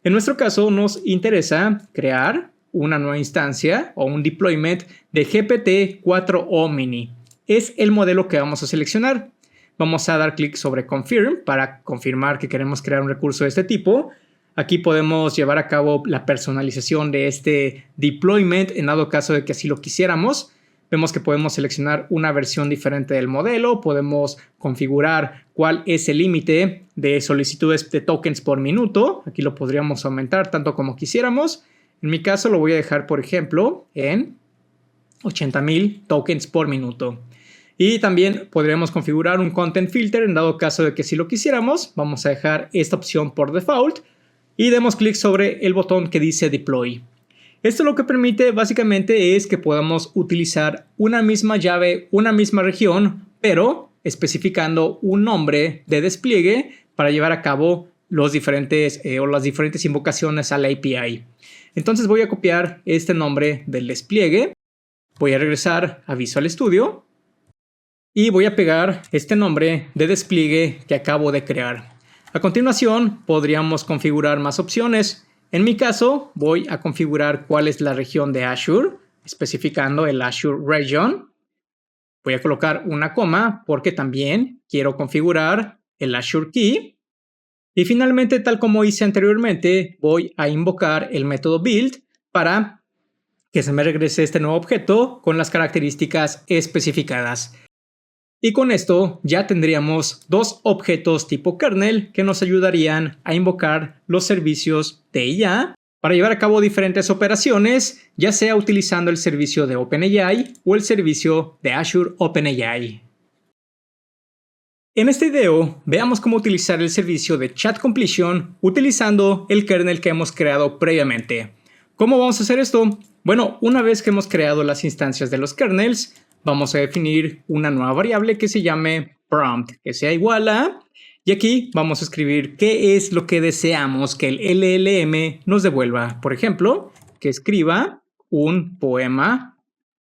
[SPEAKER 1] En nuestro caso nos interesa crear una nueva instancia o un deployment de GPT-4o Mini. Es el modelo que vamos a seleccionar. Vamos a dar clic sobre Confirm para confirmar que queremos crear un recurso de este tipo. Aquí podemos llevar a cabo la personalización de este deployment en dado caso de que así lo quisiéramos. Vemos que podemos seleccionar una versión diferente del modelo, podemos configurar cuál es el límite de solicitudes de tokens por minuto. Aquí lo podríamos aumentar tanto como quisiéramos. En mi caso lo voy a dejar, por ejemplo, en 80,000 tokens por minuto. Y también podríamos configurar un content filter en dado caso de que si lo quisiéramos. Vamos a dejar esta opción por default y demos clic sobre el botón que dice Deploy. Esto lo que permite básicamente es que podamos utilizar una misma llave, una misma región, pero especificando un nombre de despliegue para llevar a cabo las diferentes invocaciones a la API. Entonces voy a copiar este nombre del despliegue, voy a regresar a Visual Studio y voy a pegar este nombre de despliegue que acabo de crear. A continuación podríamos configurar más opciones. En mi caso, voy a configurar cuál es la región de Azure, especificando el Azure Region. Voy a colocar una coma porque también quiero configurar el Azure Key. Y finalmente, tal como hice anteriormente, voy a invocar el método build para que se me regrese este nuevo objeto con las características especificadas. Y con esto ya tendríamos dos objetos tipo kernel que nos ayudarían a invocar los servicios de IA para llevar a cabo diferentes operaciones, ya sea utilizando el servicio de OpenAI o el servicio de Azure OpenAI. En este video, veamos cómo utilizar el servicio de Chat Completion utilizando el kernel que hemos creado previamente. ¿Cómo vamos a hacer esto? Bueno, una vez que hemos creado las instancias de los kernels, vamos a definir una nueva variable que se llame prompt, que sea igual a, y aquí vamos a escribir qué es lo que deseamos que el LLM nos devuelva. Por ejemplo, que escriba un poema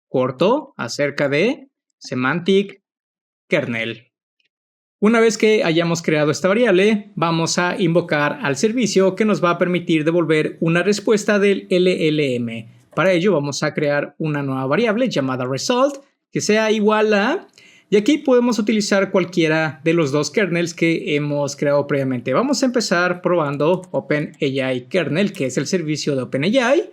[SPEAKER 1] corto acerca de semantic kernel. Una vez que hayamos creado esta variable, vamos a invocar al servicio que nos va a permitir devolver una respuesta del LLM. Para ello vamos a crear una nueva variable llamada result, que sea igual a, y aquí podemos utilizar cualquiera de los dos kernels que hemos creado previamente. Vamos a empezar probando OpenAI Kernel, que es el servicio de OpenAI,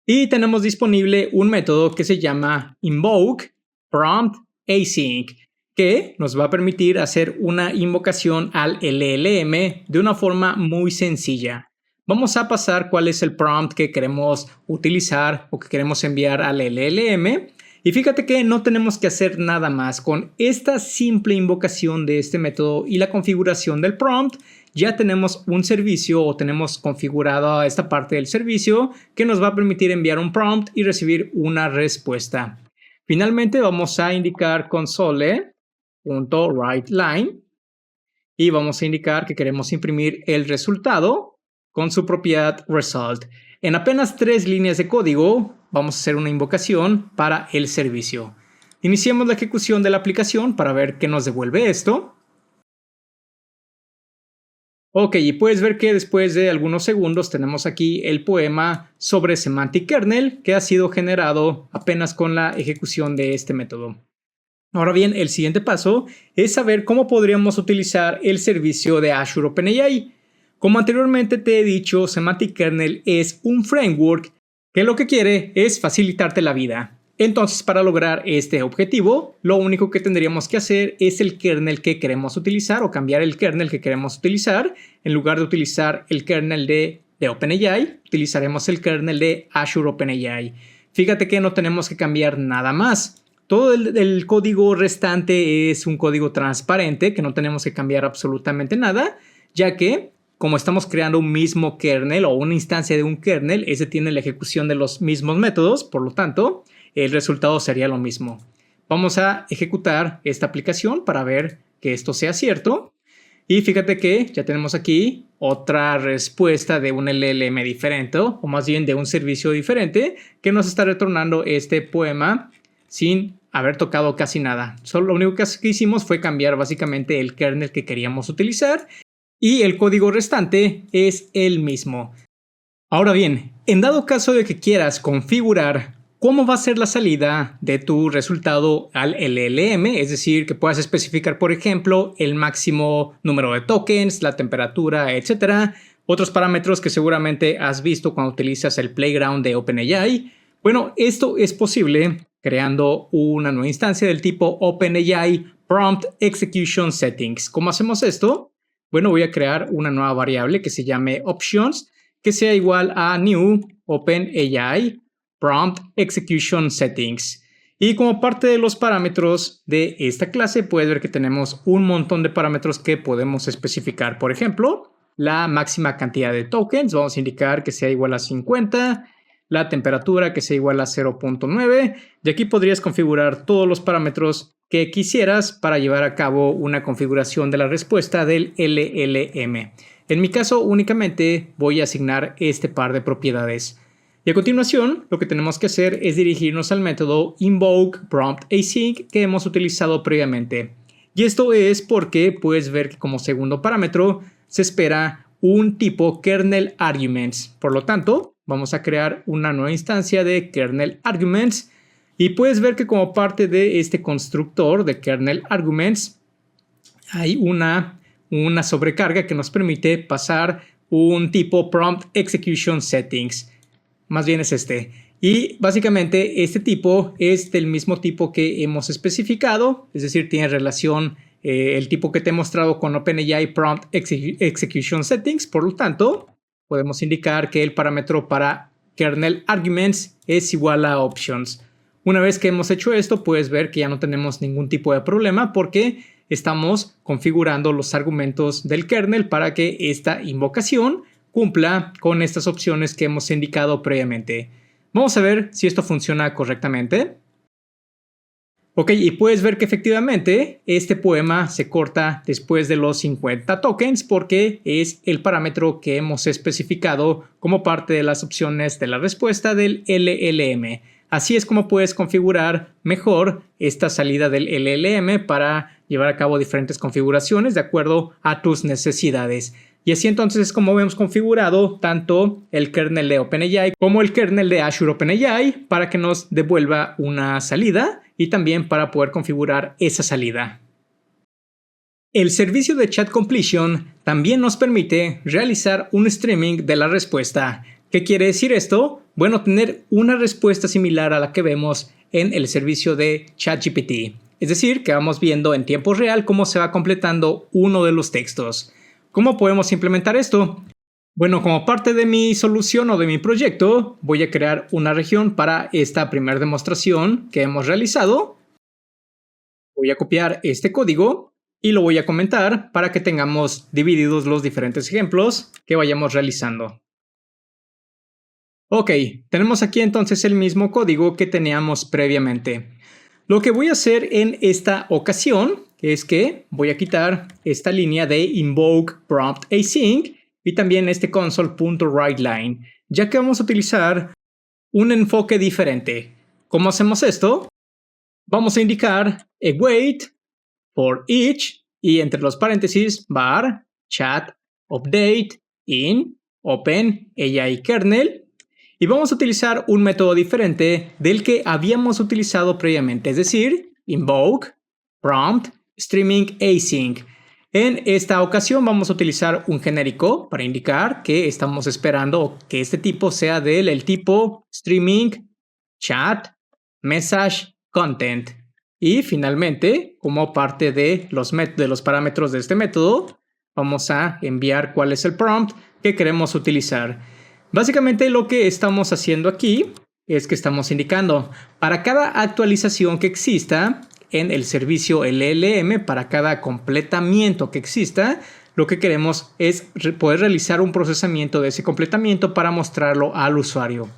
[SPEAKER 1] y tenemos disponible un método que se llama invoke prompt async, que nos va a permitir hacer una invocación al LLM de una forma muy sencilla. Vamos a pasar cuál es el prompt que queremos utilizar o que queremos enviar al LLM. Y fíjate que no tenemos que hacer nada más. Con esta simple invocación de este método y la configuración del prompt, ya tenemos un servicio o tenemos configurado esta parte del servicio que nos va a permitir enviar un prompt y recibir una respuesta. Finalmente vamos a indicar console.writeLine y vamos a indicar que queremos imprimir el resultado con su propiedad result. En apenas 3 líneas de código vamos a hacer una invocación para el servicio. Iniciemos la ejecución de la aplicación para ver qué nos devuelve esto. Ok, y puedes ver que después de algunos segundos tenemos aquí el poema sobre Semantic Kernel que ha sido generado apenas con la ejecución de este método. Ahora bien, el siguiente paso es saber cómo podríamos utilizar el servicio de Azure OpenAI. Como anteriormente te he dicho, Semantic Kernel es un framework que lo que quiere es facilitarte la vida. Entonces, para lograr este objetivo, lo único que tendríamos que hacer es el kernel que queremos utilizar o cambiar el kernel que queremos utilizar. En lugar de utilizar el kernel de OpenAI, utilizaremos el kernel de Azure OpenAI. Fíjate que no tenemos que cambiar nada más. Todo el código restante es un código transparente que no tenemos que cambiar absolutamente nada, ya que como estamos creando un mismo kernel o una instancia de un kernel, ese tiene la ejecución de los mismos métodos, por lo tanto, el resultado sería lo mismo. Vamos a ejecutar esta aplicación para ver que esto sea cierto. Y fíjate que ya tenemos aquí otra respuesta de un LLM diferente, o más bien de un servicio diferente, que nos está retornando este poema sin haber tocado casi nada. Solo lo único que hicimos fue cambiar básicamente el kernel que queríamos utilizar y el código restante es el mismo. Ahora bien, en dado caso de que quieras configurar cómo va a ser la salida de tu resultado al LLM, es decir, que puedas especificar, por ejemplo, el máximo número de tokens, la temperatura, etcétera, otros parámetros que seguramente has visto cuando utilizas el Playground de OpenAI. Bueno, esto es posible creando una nueva instancia del tipo OpenAI Prompt Execution Settings. ¿Cómo hacemos esto? Bueno, voy a crear una nueva variable que se llame Options, que sea igual a new OpenAI Prompt Execution Settings. Y como parte de los parámetros de esta clase, puedes ver que tenemos un montón de parámetros que podemos especificar. Por ejemplo, la máxima cantidad de tokens, vamos a indicar que sea igual a 50, la temperatura que sea igual a 0.9, y aquí podrías configurar todos los parámetros que quisieras para llevar a cabo una configuración de la respuesta del LLM. En mi caso, únicamente voy a asignar este par de propiedades. Y a continuación, lo que tenemos que hacer es dirigirnos al método invoke_prompt_async que hemos utilizado previamente. Y esto es porque puedes ver que como segundo parámetro se espera un tipo kernel arguments. Por lo tanto, vamos a crear una nueva instancia de kernel arguments y puedes ver que como parte de este constructor de kernel arguments hay una sobrecarga que nos permite pasar un tipo prompt execution settings. Más bien es este. Y básicamente este tipo es del mismo tipo que hemos especificado, es decir, tiene relación el tipo que te he mostrado con OpenAI Prompt Execution Settings. Por lo tanto, podemos indicar que el parámetro para kernel arguments es igual a options. Una vez que hemos hecho esto, puedes ver que ya no tenemos ningún tipo de problema porque estamos configurando los argumentos del kernel para que esta invocación cumpla con estas opciones que hemos indicado previamente. Vamos a ver si esto funciona correctamente. Ok, y puedes ver que efectivamente este poema se corta después de los 50 tokens porque es el parámetro que hemos especificado como parte de las opciones de la respuesta del LLM. Así es como puedes configurar mejor esta salida del LLM para llevar a cabo diferentes configuraciones de acuerdo a tus necesidades. Y así entonces es como hemos configurado tanto el kernel de OpenAI como el kernel de Azure OpenAI para que nos devuelva una salida y también para poder configurar esa salida. El servicio de Chat Completion también nos permite realizar un streaming de la respuesta. ¿Qué quiere decir esto? Bueno, tener una respuesta similar a la que vemos en el servicio de ChatGPT. Es decir, que vamos viendo en tiempo real cómo se va completando uno de los textos. ¿Cómo podemos implementar esto? Bueno, como parte de mi solución o de mi proyecto, voy a crear una región para esta primera demostración que hemos realizado. Voy a copiar este código y lo voy a comentar para que tengamos divididos los diferentes ejemplos que vayamos realizando. Ok, tenemos aquí entonces el mismo código que teníamos previamente. Lo que voy a hacer en esta ocasión es que voy a quitar esta línea de invoke_prompt_async y también este console.writeLine, ya que vamos a utilizar un enfoque diferente. ¿Cómo hacemos esto? Vamos a indicar await for each y entre los paréntesis var chat update in OpenAI kernel. Y vamos a utilizar un método diferente del que habíamos utilizado previamente, es decir, invoke prompt streaming async. En esta ocasión vamos a utilizar un genérico para indicar que estamos esperando que este tipo sea del tipo streaming chat message content. Y finalmente, como parte de los parámetros de este método, vamos a enviar cuál es el prompt que queremos utilizar. Básicamente lo que estamos haciendo aquí es que estamos indicando para cada actualización que exista en el servicio LLM, para cada completamiento que exista, lo que queremos es poder realizar un procesamiento de ese completamiento para mostrarlo al usuario.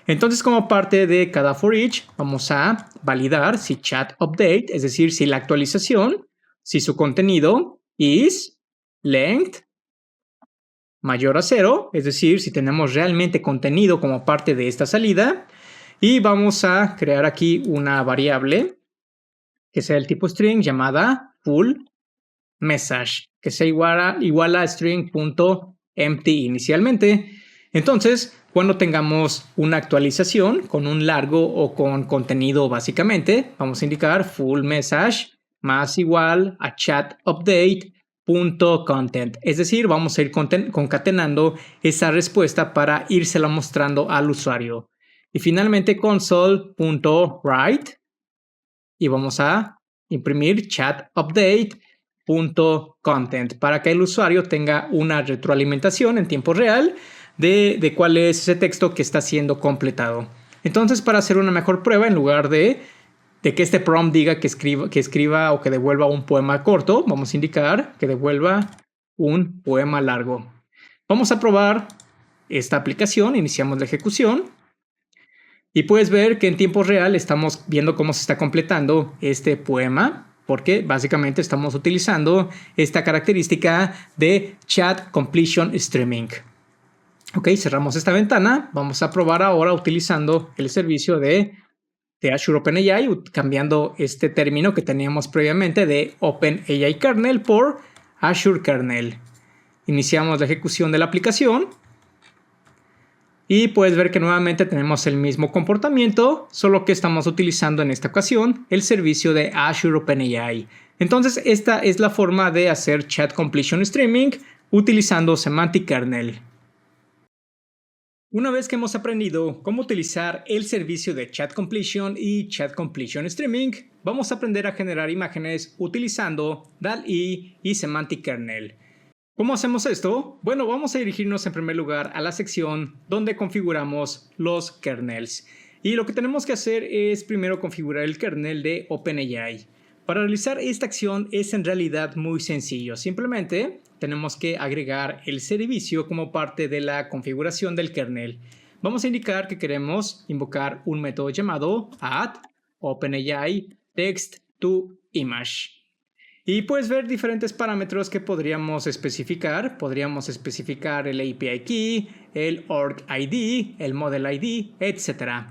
[SPEAKER 1] Entonces, como parte de cada for each, vamos a validar si chat update, es decir, si la actualización, si su contenido is length mayor a 0, es decir, si tenemos realmente contenido como parte de esta salida. Y vamos a crear aquí una variable que sea el tipo string llamada full message, que sea igual a string.empty inicialmente. Entonces, cuando tengamos una actualización con un largo o con contenido básicamente, vamos a indicar full message más igual a chat update.content. Es decir, vamos a ir concatenando esa respuesta para írsela mostrando al usuario. Y finalmente console.write y vamos a imprimir chat update.content para que el usuario tenga una retroalimentación en tiempo real de cuál es ese texto que está siendo completado. Entonces, para hacer una mejor prueba, en lugar de que este prompt diga que escriba o que devuelva un poema corto, vamos a indicar que devuelva un poema largo. Vamos a probar esta aplicación, iniciamos la ejecución. Y puedes ver que en tiempo real estamos viendo cómo se está completando este poema, porque básicamente estamos utilizando esta característica de Chat Completion Streaming. Ok, cerramos esta ventana. Vamos a probar ahora utilizando el servicio de Azure OpenAI, cambiando este término que teníamos previamente de OpenAI Kernel por Azure Kernel. Iniciamos la ejecución de la aplicación. Y puedes ver que nuevamente tenemos el mismo comportamiento, solo que estamos utilizando en esta ocasión el servicio de Azure OpenAI. Entonces, esta es la forma de hacer Chat Completion Streaming utilizando Semantic Kernel. Una vez que hemos aprendido cómo utilizar el servicio de Chat Completion y Chat Completion Streaming, vamos a aprender a generar imágenes utilizando DALL-E y Semantic Kernel. ¿Cómo hacemos esto? Bueno, vamos a dirigirnos en primer lugar a la sección donde configuramos los kernels. Y lo que tenemos que hacer es primero configurar el kernel de OpenAI. Para realizar esta acción es en realidad muy sencillo. Simplemente tenemos que agregar el servicio como parte de la configuración del kernel. Vamos a indicar que queremos invocar un método llamado add OpenAI text to image. Y puedes ver diferentes parámetros que podríamos especificar. Podríamos especificar el API Key, el Org ID, el Model ID, etc.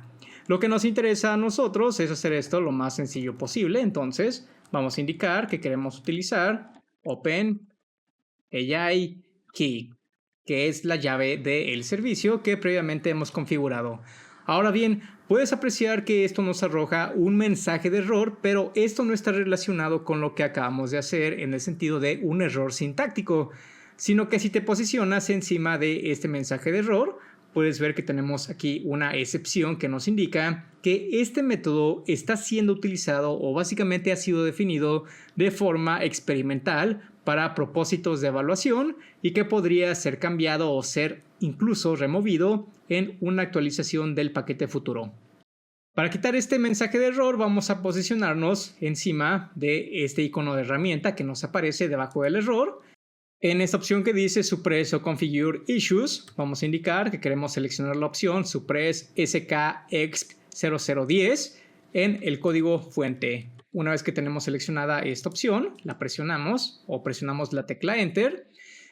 [SPEAKER 1] Lo que nos interesa a nosotros es hacer esto lo más sencillo posible. Entonces, vamos a indicar que queremos utilizar OpenAI Key, que es la llave del servicio que previamente hemos configurado. Ahora bien, puedes apreciar que esto nos arroja un mensaje de error, pero esto no está relacionado con lo que acabamos de hacer en el sentido de un error sintáctico, sino que si te posicionas encima de este mensaje de error, puedes ver que tenemos aquí una excepción que nos indica que este método está siendo utilizado o básicamente ha sido definido de forma experimental para propósitos de evaluación y que podría ser cambiado o ser incluso removido en una actualización del paquete futuro. Para quitar este mensaje de error vamos a posicionarnos encima de este icono de herramienta que nos aparece debajo del error. En esta opción que dice Suppress o Configure Issues, vamos a indicar que queremos seleccionar la opción Suppress SKEXP0010 en el código fuente. Una vez que tenemos seleccionada esta opción, la presionamos o presionamos la tecla Enter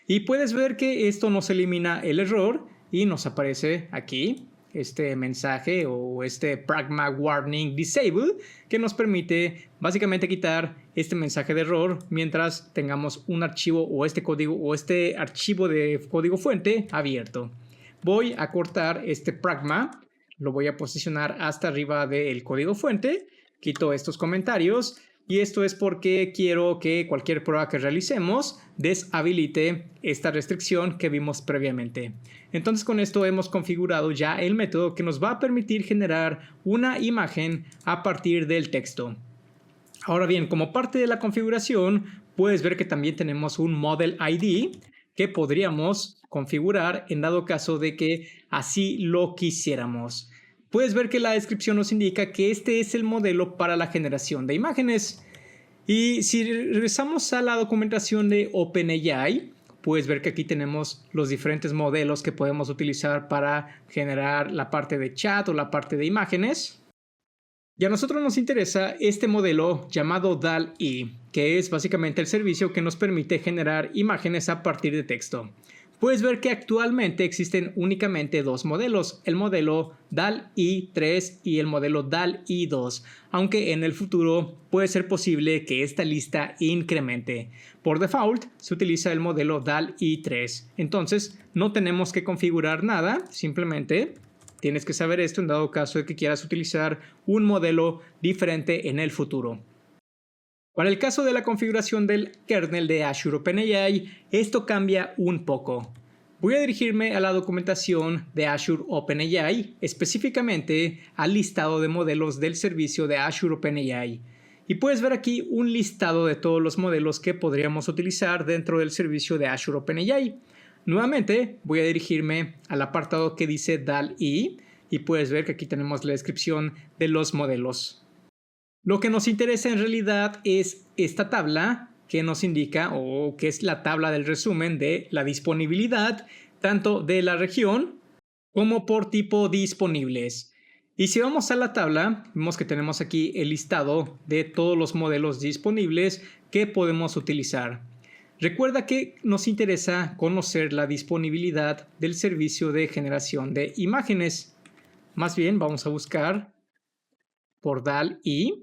[SPEAKER 1] y puedes ver que esto nos elimina el error y nos aparece aquí este mensaje o este Pragma Warning Disable que nos permite básicamente quitar este mensaje de error mientras tengamos un archivo o este código o este archivo de código fuente abierto. Voy a cortar este Pragma, lo voy a posicionar hasta arriba del código fuente, quito estos comentarios y esto es porque quiero que cualquier prueba que realicemos deshabilite esta restricción que vimos previamente. Entonces con esto hemos configurado ya el método que nos va a permitir generar una imagen a partir del texto. Ahora bien, como parte de la configuración, puedes ver que también tenemos un Model ID que podríamos configurar en dado caso de que así lo quisiéramos. puedes ver que la descripción nos indica que este es el modelo para la generación de imágenes. Y si regresamos a la documentación de OpenAI, puedes ver que aquí tenemos los diferentes modelos que podemos utilizar para generar la parte de chat o la parte de imágenes. Y a nosotros nos interesa este modelo llamado DALL-E, que es básicamente el servicio que nos permite generar imágenes a partir de texto. Puedes ver que actualmente existen únicamente dos modelos, el modelo DALL-E 3 y el modelo DALL-E 2, aunque en el futuro puede ser posible que esta lista incremente. Por default se utiliza el modelo DALL-E 3, entonces no tenemos que configurar nada, simplemente tienes que saber esto en dado caso de que quieras utilizar un modelo diferente en el futuro. Para el caso de la configuración del kernel de Azure OpenAI, esto cambia un poco. Voy a dirigirme a la documentación de Azure OpenAI, específicamente al listado de modelos del servicio de Azure OpenAI. Y puedes ver aquí un listado de todos los modelos que podríamos utilizar dentro del servicio de Azure OpenAI. Nuevamente voy a dirigirme al apartado que dice DALL-E y puedes ver que aquí tenemos la descripción de los modelos. Lo que nos interesa en realidad es esta tabla que nos indica o que es la tabla del resumen de la disponibilidad tanto de la región como por tipo disponibles. Y si vamos a la tabla, vemos que tenemos aquí el listado de todos los modelos disponibles que podemos utilizar. Recuerda que nos interesa conocer la disponibilidad del servicio de generación de imágenes. Más bien vamos a buscar por DALL-E.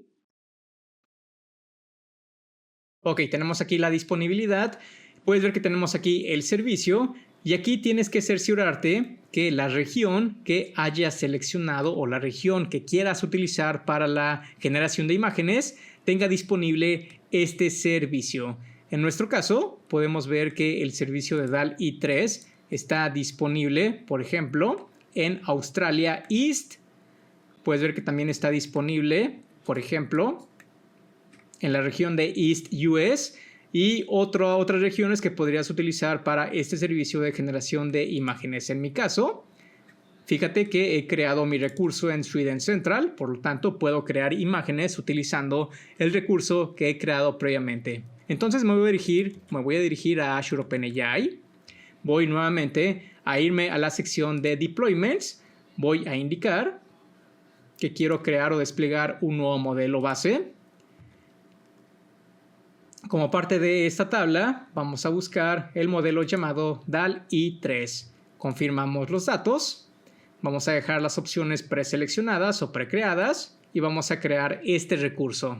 [SPEAKER 1] Ok, tenemos aquí la disponibilidad. Puedes ver que tenemos aquí el servicio y aquí tienes que cerciorarte que la región que hayas seleccionado o la región que quieras utilizar para la generación de imágenes tenga disponible este servicio. En nuestro caso, podemos ver que el servicio de DALL-E 3 está disponible, por ejemplo, en Australia East. Puedes ver que también está disponible, por ejemplo, en la región de East US y otras regiones que podrías utilizar para este servicio de generación de imágenes. En mi caso, fíjate que he creado mi recurso en Sweden Central, por lo tanto puedo crear imágenes utilizando el recurso que he creado previamente. Entonces me voy a dirigir a Azure OpenAI. Voy nuevamente a irme a la sección de Deployments. Voy a indicar que quiero crear o desplegar un nuevo modelo base. Como parte de esta tabla, vamos a buscar el modelo llamado DALL-E 3. Confirmamos los datos. Vamos a dejar las opciones preseleccionadas o precreadas y vamos a crear este recurso.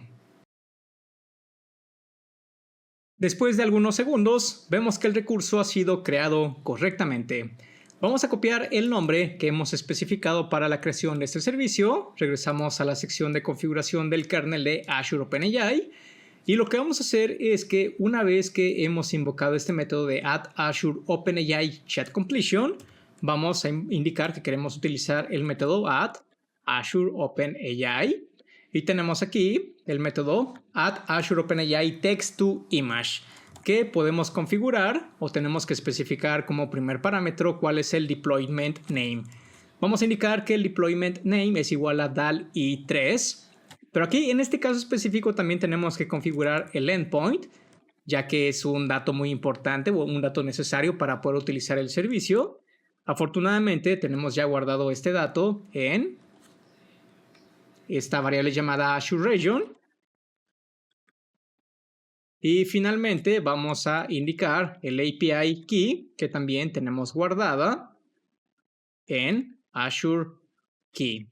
[SPEAKER 1] Después de algunos segundos, vemos que el recurso ha sido creado correctamente. Vamos a copiar el nombre que hemos especificado para la creación de este servicio. Regresamos a la sección de configuración del kernel de Azure OpenAI. Y lo que vamos a hacer es que una vez que hemos invocado este método de add Azure OpenAI Chat Completion, vamos a indicar que queremos utilizar el método add Azure OpenAI. Y tenemos aquí el método add Azure OpenAI Text to Image, que podemos configurar o tenemos que especificar como primer parámetro cuál es el deployment name. Vamos a indicar que el deployment name es igual a DALL-E 3. Pero aquí en este caso específico también tenemos que configurar el endpoint, ya que es un dato muy importante o un dato necesario para poder utilizar el servicio. Afortunadamente tenemos ya guardado este dato en esta variable llamada Azure Region. Y finalmente vamos a indicar el API Key que también tenemos guardada en Azure Key.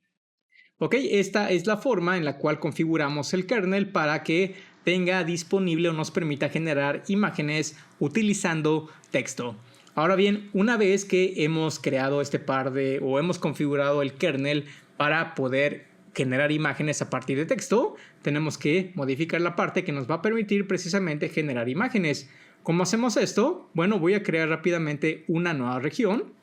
[SPEAKER 1] Ok, esta es la forma en la cual configuramos el kernel para que tenga disponible o nos permita generar imágenes utilizando texto. Ahora bien, una vez que hemos creado hemos configurado el kernel para poder generar imágenes a partir de texto, tenemos que modificar la parte que nos va a permitir precisamente generar imágenes. ¿Cómo hacemos esto? Bueno, voy a crear rápidamente una nueva región.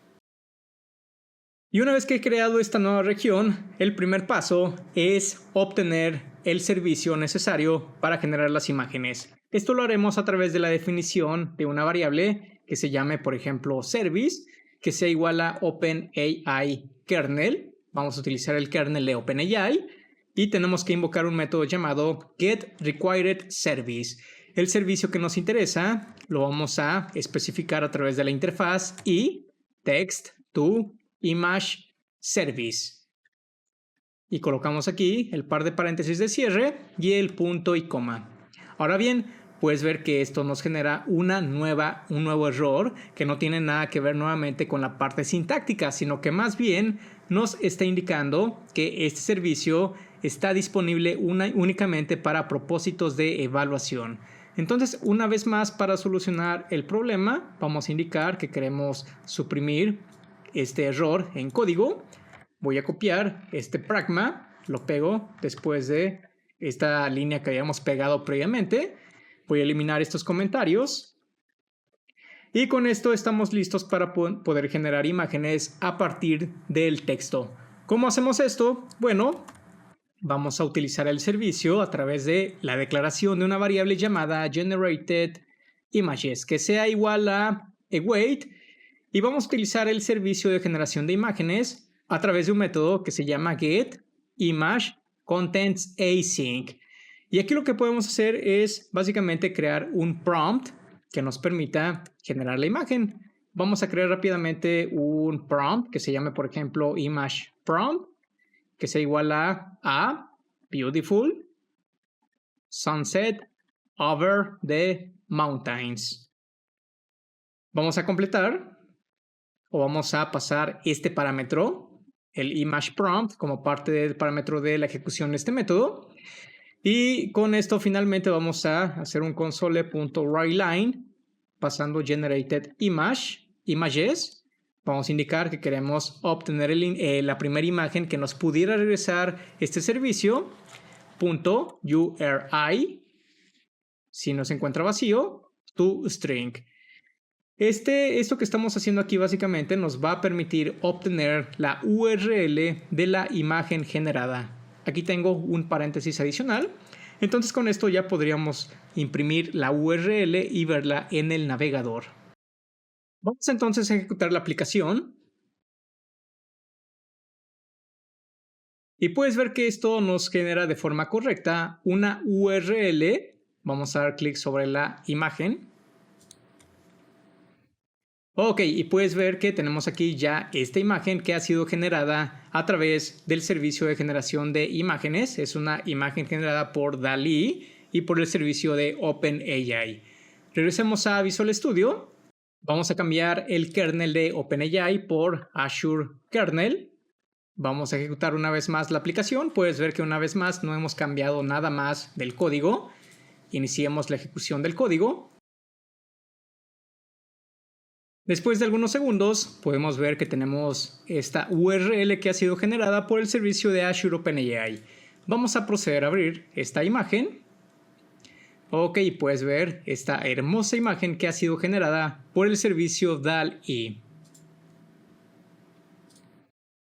[SPEAKER 1] Y una vez que he creado esta nueva región, el primer paso es obtener el servicio necesario para generar las imágenes. Esto lo haremos a través de la definición de una variable que se llame, por ejemplo, service, que sea igual a OpenAI kernel. vamos a utilizar el kernel de OpenAI y tenemos que invocar un método llamado getRequiredService. El servicio que nos interesa lo vamos a especificar a través de la interfaz y text-to-image-service. Y colocamos aquí el par de paréntesis de cierre y el punto y coma. Ahora bien, puedes ver que esto nos genera un nuevo error que no tiene nada que ver nuevamente con la parte sintáctica, sino que más bien nos está indicando que este servicio está disponible únicamente para propósitos de evaluación. Entonces, una vez más, para solucionar el problema, vamos a indicar que queremos suprimir este error en código. Voy a copiar este pragma, lo pego después de esta línea que habíamos pegado previamente. Voy a eliminar estos comentarios. Y con esto estamos listos para poder generar imágenes a partir del texto. ¿Cómo hacemos esto? Bueno, vamos a utilizar el servicio a través de la declaración de una variable llamada Generated_Images, que sea igual a await, y vamos a utilizar el servicio de generación de imágenes a través de un método que se llama getImageContentsAsync. Y aquí lo que podemos hacer es básicamente crear un prompt que nos permita generar la imagen. Vamos a crear rápidamente un prompt que se llame, por ejemplo, ImagePrompt, que sea igual a beautiful sunset over the mountains. Vamos a completar o vamos a pasar este parámetro, el ImagePrompt, como parte del parámetro de la ejecución de este método. Y con esto finalmente vamos a hacer un console.writeLine pasando Generated_Images. Vamos a indicar que queremos obtener la primera imagen que nos pudiera regresar este servicio. .URI, si no se encuentra vacío, toString. Esto que estamos haciendo aquí básicamente nos va a permitir obtener la URL de la imagen generada. Aquí tengo un paréntesis adicional. Entonces con esto ya podríamos imprimir la URL y verla en el navegador. Vamos entonces a ejecutar la aplicación. Y puedes ver que esto nos genera de forma correcta una URL. Vamos a dar clic sobre la imagen. Ok, y puedes ver que tenemos aquí ya esta imagen que ha sido generada a través del servicio de generación de imágenes. Es una imagen generada por DALL-E y por el servicio de OpenAI. Regresemos a Visual Studio. Vamos a cambiar el kernel de OpenAI por Azure Kernel. Vamos a ejecutar una vez más la aplicación. Puedes ver que una vez más no hemos cambiado nada más del código. Iniciemos la ejecución del código. Después de algunos segundos podemos ver que tenemos esta URL que ha sido generada por el servicio de Azure OpenAI. Vamos a proceder a abrir esta imagen. Ok, puedes ver esta hermosa imagen que ha sido generada por el servicio DALL-E.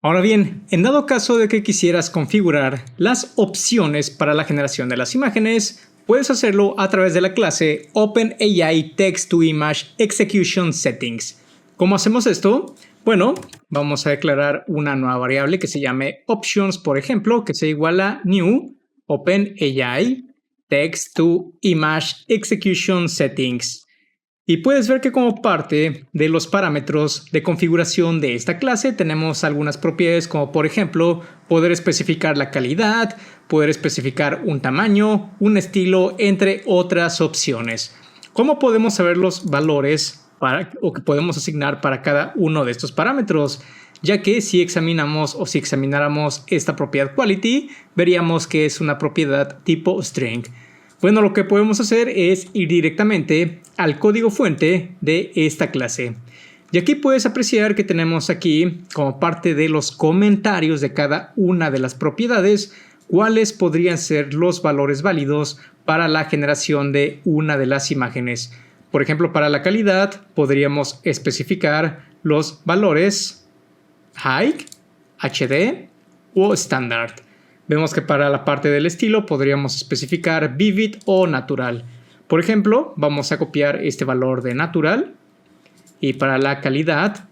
[SPEAKER 1] Ahora bien, en dado caso de que quisieras configurar las opciones para la generación de las imágenes, puedes hacerlo a través de la clase OpenAI Text-to-Image-Execution-Settings. ¿Cómo hacemos esto? Bueno, vamos a declarar una nueva variable que se llame options, por ejemplo, que sea igual a new OpenAI Text-to-Image-Execution-Settings. Y puedes ver que como parte de los parámetros de configuración de esta clase tenemos algunas propiedades como por ejemplo poder especificar la calidad, poder especificar un tamaño, un estilo, entre otras opciones. ¿Cómo podemos saber los valores o que podemos asignar para cada uno de estos parámetros? Ya que si examináramos esta propiedad quality, veríamos que es una propiedad tipo string. Bueno, lo que podemos hacer es ir directamente al código fuente de esta clase. Y aquí puedes apreciar que tenemos aquí, como parte de los comentarios de cada una de las propiedades, cuáles podrían ser los valores válidos para la generación de una de las imágenes. Por ejemplo, para la calidad podríamos especificar los valores High, HD o Standard. Vemos que para la parte del estilo podríamos especificar Vivid o Natural. Por ejemplo, vamos a copiar este valor de Natural y para la calidad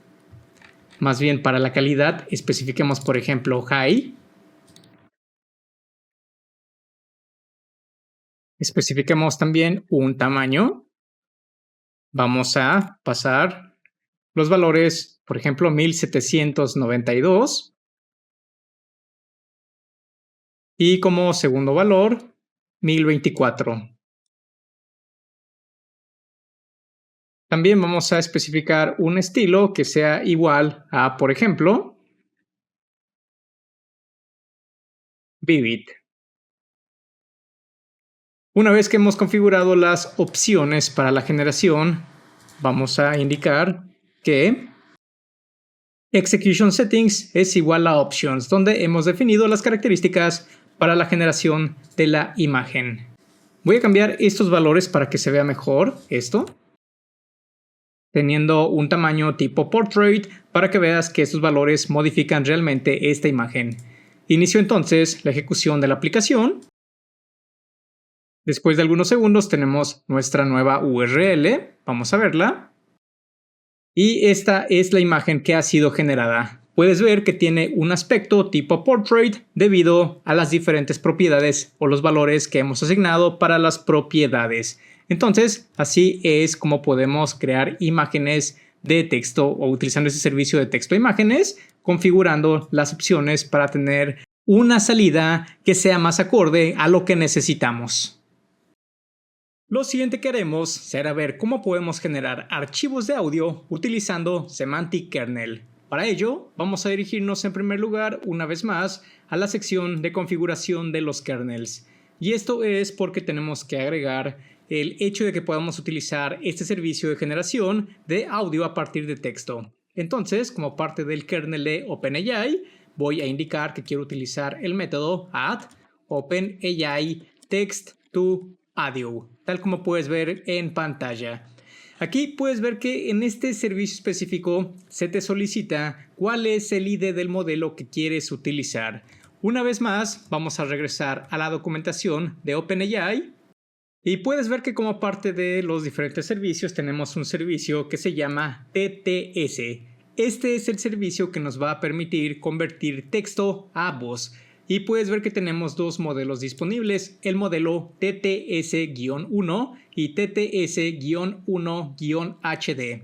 [SPEAKER 1] Más bien para la calidad especifiquemos, por ejemplo, high. Especifiquemos también un tamaño. Vamos a pasar los valores, por ejemplo, 1792. Y como segundo valor, 1024. También vamos a especificar un estilo que sea igual a, por ejemplo, Vivid. Una vez que hemos configurado las opciones para la generación, vamos a indicar que Execution Settings es igual a Options, donde hemos definido las características para la generación de la imagen. Voy a cambiar estos valores para que se vea mejor esto, teniendo un tamaño tipo Portrait para que veas que estos valores modifican realmente esta imagen. Inicio entonces la ejecución de la aplicación. Después de algunos segundos tenemos nuestra nueva URL. Vamos a verla. Y esta es la imagen que ha sido generada. Puedes ver que tiene un aspecto tipo Portrait debido a las diferentes propiedades o los valores que hemos asignado para las propiedades. Entonces, así es como podemos crear imágenes de texto o utilizando ese servicio de texto a imágenes, configurando las opciones para tener una salida que sea más acorde a lo que necesitamos. Lo siguiente que haremos será ver cómo podemos generar archivos de audio utilizando Semantic Kernel. Para ello, vamos a dirigirnos en primer lugar, una vez más, a la sección de configuración de los kernels. Y esto es porque tenemos que agregar el hecho de que podamos utilizar este servicio de generación de audio a partir de texto. Entonces, como parte del kernel de OpenAI, voy a indicar que quiero utilizar el método add OpenAI text to audio, tal como puedes ver en pantalla. Aquí puedes ver que en este servicio específico se te solicita cuál es el ID del modelo que quieres utilizar. Una vez más, vamos a regresar a la documentación de OpenAI y puedes ver que como parte de los diferentes servicios tenemos un servicio que se llama TTS. Este es el servicio que nos va a permitir convertir texto a voz. Y puedes ver que tenemos dos modelos disponibles, el modelo TTS-1 y TTS-1-HD.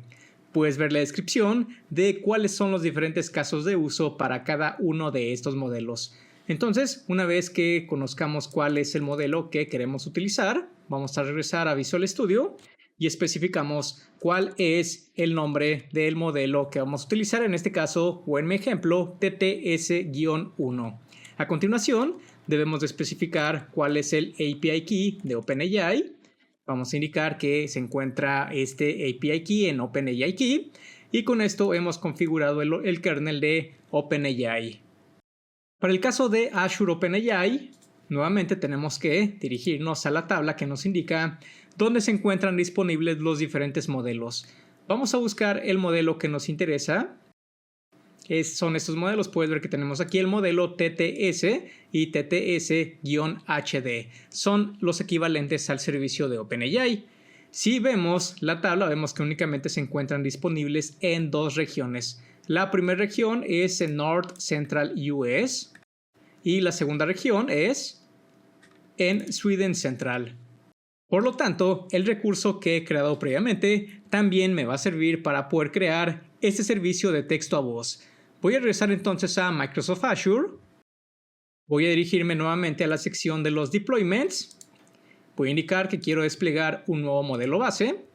[SPEAKER 1] Puedes ver la descripción de cuáles son los diferentes casos de uso para cada uno de estos modelos. Entonces, una vez que conozcamos cuál es el modelo que queremos utilizar, vamos a regresar a Visual Studio y especificamos cuál es el nombre del modelo que vamos a utilizar, en este caso o en mi ejemplo, TTS-1. A continuación, debemos de especificar cuál es el API Key de OpenAI. Vamos a indicar que se encuentra este API Key en OpenAI Key y con esto hemos configurado el kernel de OpenAI. Para el caso de Azure OpenAI, nuevamente tenemos que dirigirnos a la tabla que nos indica dónde se encuentran disponibles los diferentes modelos. Vamos a buscar el modelo que nos interesa. Son estos modelos. Puedes ver que tenemos aquí el modelo TTS y TTS-HD. Son los equivalentes al servicio de OpenAI. Si vemos la tabla, vemos que únicamente se encuentran disponibles en dos regiones. La primera región es en North Central US y la segunda región es en Sweden Central. Por lo tanto, el recurso que he creado previamente también me va a servir para poder crear este servicio de texto a voz. Voy a regresar entonces a Microsoft Azure. Voy a dirigirme nuevamente a la sección de los deployments. Voy a indicar que quiero desplegar un nuevo modelo base.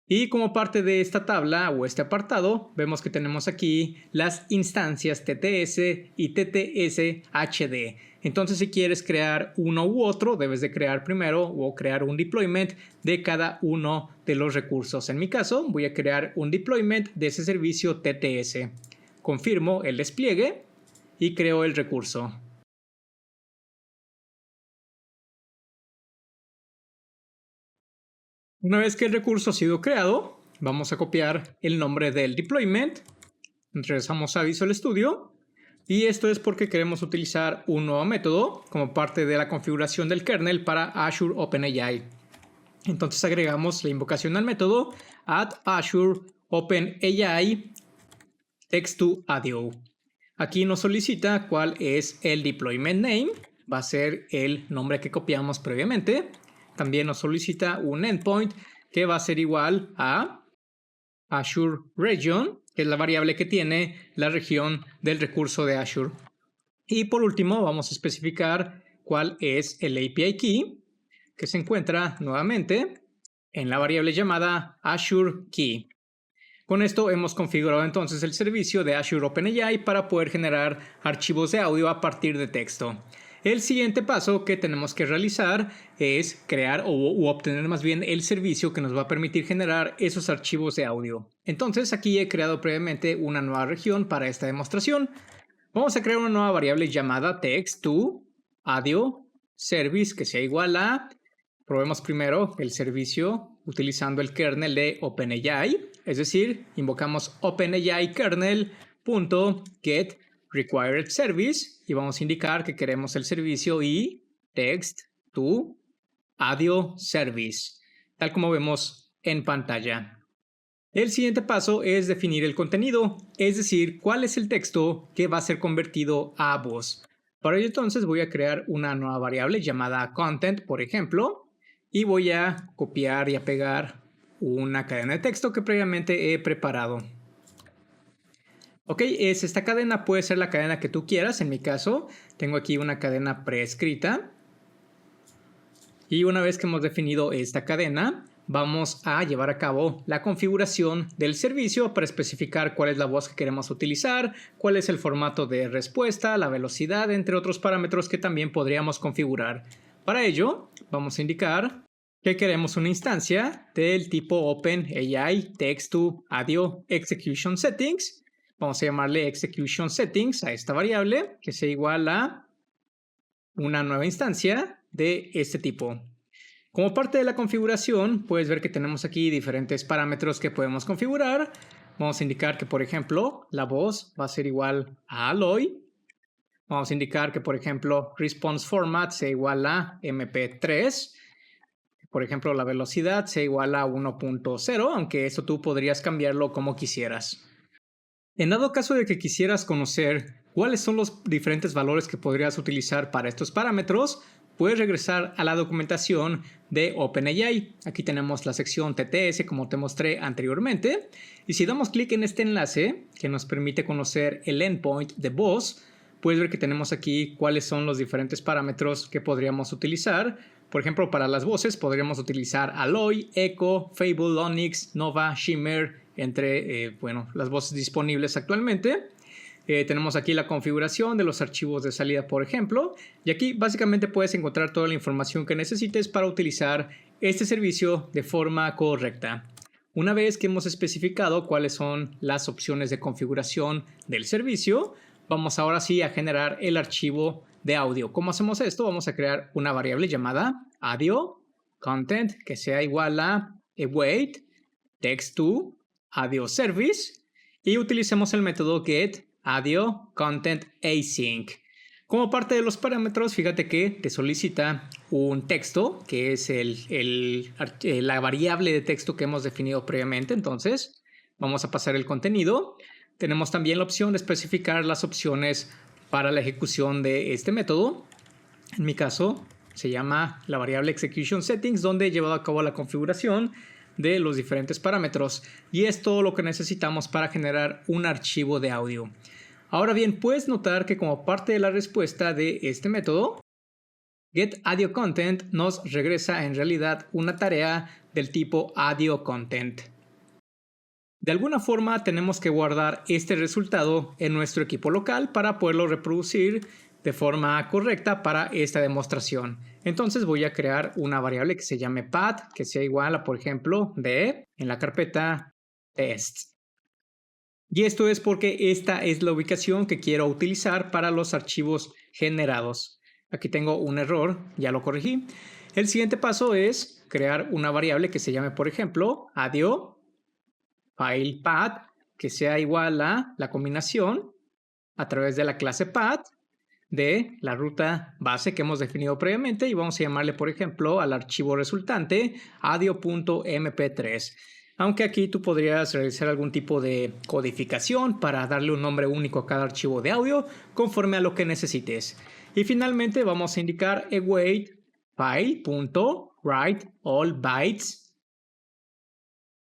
[SPEAKER 1] Y como parte de esta tabla o este apartado, vemos que tenemos aquí las instancias TTS y TTS HD. Entonces, si quieres crear uno u otro, debes de crear primero o crear un deployment de cada uno de los recursos. En mi caso, voy a crear un deployment de ese servicio TTS. Confirmo el despliegue y creo el recurso. Una vez que el recurso ha sido creado, vamos a copiar el nombre del deployment. Regresamos a Visual Studio. Y esto es porque queremos utilizar un nuevo método como parte de la configuración del kernel para Azure OpenAI. Entonces agregamos la invocación al método add Azure OpenAI text2audio. Aquí nos solicita cuál es el deployment name, va a ser el nombre que copiamos previamente. También nos solicita un endpoint que va a ser igual a Azure Region, que es la variable que tiene la región del recurso de Azure. Y por último vamos a especificar cuál es el API Key, que se encuentra nuevamente en la variable llamada Azure Key. Con esto hemos configurado entonces el servicio de Azure OpenAI para poder generar archivos de audio a partir de texto. El siguiente paso que tenemos que realizar es crear o obtener más bien el servicio que nos va a permitir generar esos archivos de audio. Entonces aquí he creado previamente una nueva región para esta demostración. Vamos a crear una nueva variable llamada text2audio service que sea igual a, probemos primero el servicio utilizando el kernel de OpenAI, es decir, invocamos OpenAI kernel.get required service y vamos a indicar que queremos el servicio y text2audio service, tal como vemos en pantalla. El siguiente paso es definir el contenido, es decir, cuál es el texto que va a ser convertido a voz. Para ello entonces voy a crear una nueva variable llamada content, por ejemplo, y voy a copiar y a pegar una cadena de texto que previamente he preparado. Ok, esta cadena puede ser la cadena que tú quieras. En mi caso, tengo aquí una cadena preescrita. Y una vez que hemos definido esta cadena, vamos a llevar a cabo la configuración del servicio para especificar cuál es la voz que queremos utilizar, cuál es el formato de respuesta, la velocidad, entre otros parámetros que también podríamos configurar. Para ello, vamos a indicar que queremos una instancia del tipo OpenAI text2audio execution settings. Vamos a llamarle execution settings a esta variable que sea igual a una nueva instancia de este tipo. Como parte de la configuración, puedes ver que tenemos aquí diferentes parámetros que podemos configurar. Vamos a indicar que, por ejemplo, la voz va a ser igual a Alloy. Vamos a indicar que, por ejemplo, response format sea igual a MP3. Por ejemplo, la velocidad sea igual a 1.0, aunque eso tú podrías cambiarlo como quisieras. En dado caso de que quisieras conocer cuáles son los diferentes valores que podrías utilizar para estos parámetros, puedes regresar a la documentación de OpenAI. Aquí tenemos la sección TTS como te mostré anteriormente. Y si damos clic en este enlace que nos permite conocer el endpoint de voz, puedes ver que tenemos aquí cuáles son los diferentes parámetros que podríamos utilizar. Por ejemplo, para las voces podríamos utilizar Alloy, Echo, Fable, Onyx, Nova, Shimmer, entre las voces disponibles actualmente. Tenemos aquí la configuración de los archivos de salida, por ejemplo, y aquí básicamente puedes encontrar toda la información que necesites para utilizar este servicio de forma correcta. Una vez que hemos especificado cuáles son las opciones de configuración del servicio, vamos ahora sí a generar el archivo de audio. ¿Cómo hacemos esto? Vamos a crear una variable llamada audio content que sea igual a await text2audio service y utilicemos el método get audio content async. Como parte de los parámetros, fíjate que te solicita un texto, que es la variable de texto que hemos definido previamente. Entonces, vamos a pasar el contenido. Tenemos también la opción de especificar las opciones para la ejecución de este método. En mi caso, se llama la variable execution settings, donde he llevado a cabo la configuración de los diferentes parámetros. Y es todo lo que necesitamos para generar un archivo de audio. Ahora bien, puedes notar que como parte de la respuesta de este método, getAudioContent nos regresa en realidad una tarea del tipo AudioContent. De alguna forma tenemos que guardar este resultado en nuestro equipo local para poderlo reproducir de forma correcta para esta demostración. Entonces voy a crear una variable que se llame path, que sea igual a, por ejemplo, de en la carpeta test. Y esto es porque esta es la ubicación que quiero utilizar para los archivos generados. Aquí tengo un error, ya lo corregí. El siguiente paso es crear una variable que se llame, por ejemplo, audio file path, que sea igual a la combinación a través de la clase path de la ruta base que hemos definido previamente y vamos a llamarle, por ejemplo, al archivo resultante audio.mp3. aunque aquí tú podrías realizar algún tipo de codificación para darle un nombre único a cada archivo de audio conforme a lo que necesites. Y finalmente vamos a indicar await file.write all bytes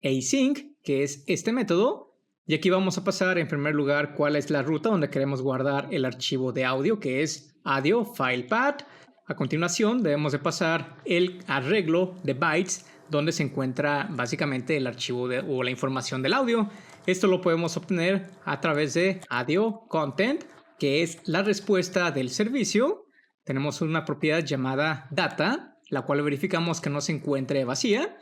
[SPEAKER 1] async, que es este método. Y aquí vamos a pasar en primer lugar cuál es la ruta donde queremos guardar el archivo de audio, que es audio file path. A continuación debemos de pasar el arreglo de bytes donde se encuentra básicamente el archivo o la información del audio. Esto lo podemos obtener a través de audio content, que es la respuesta del servicio. Tenemos una propiedad llamada data, la cual verificamos que no se encuentre vacía.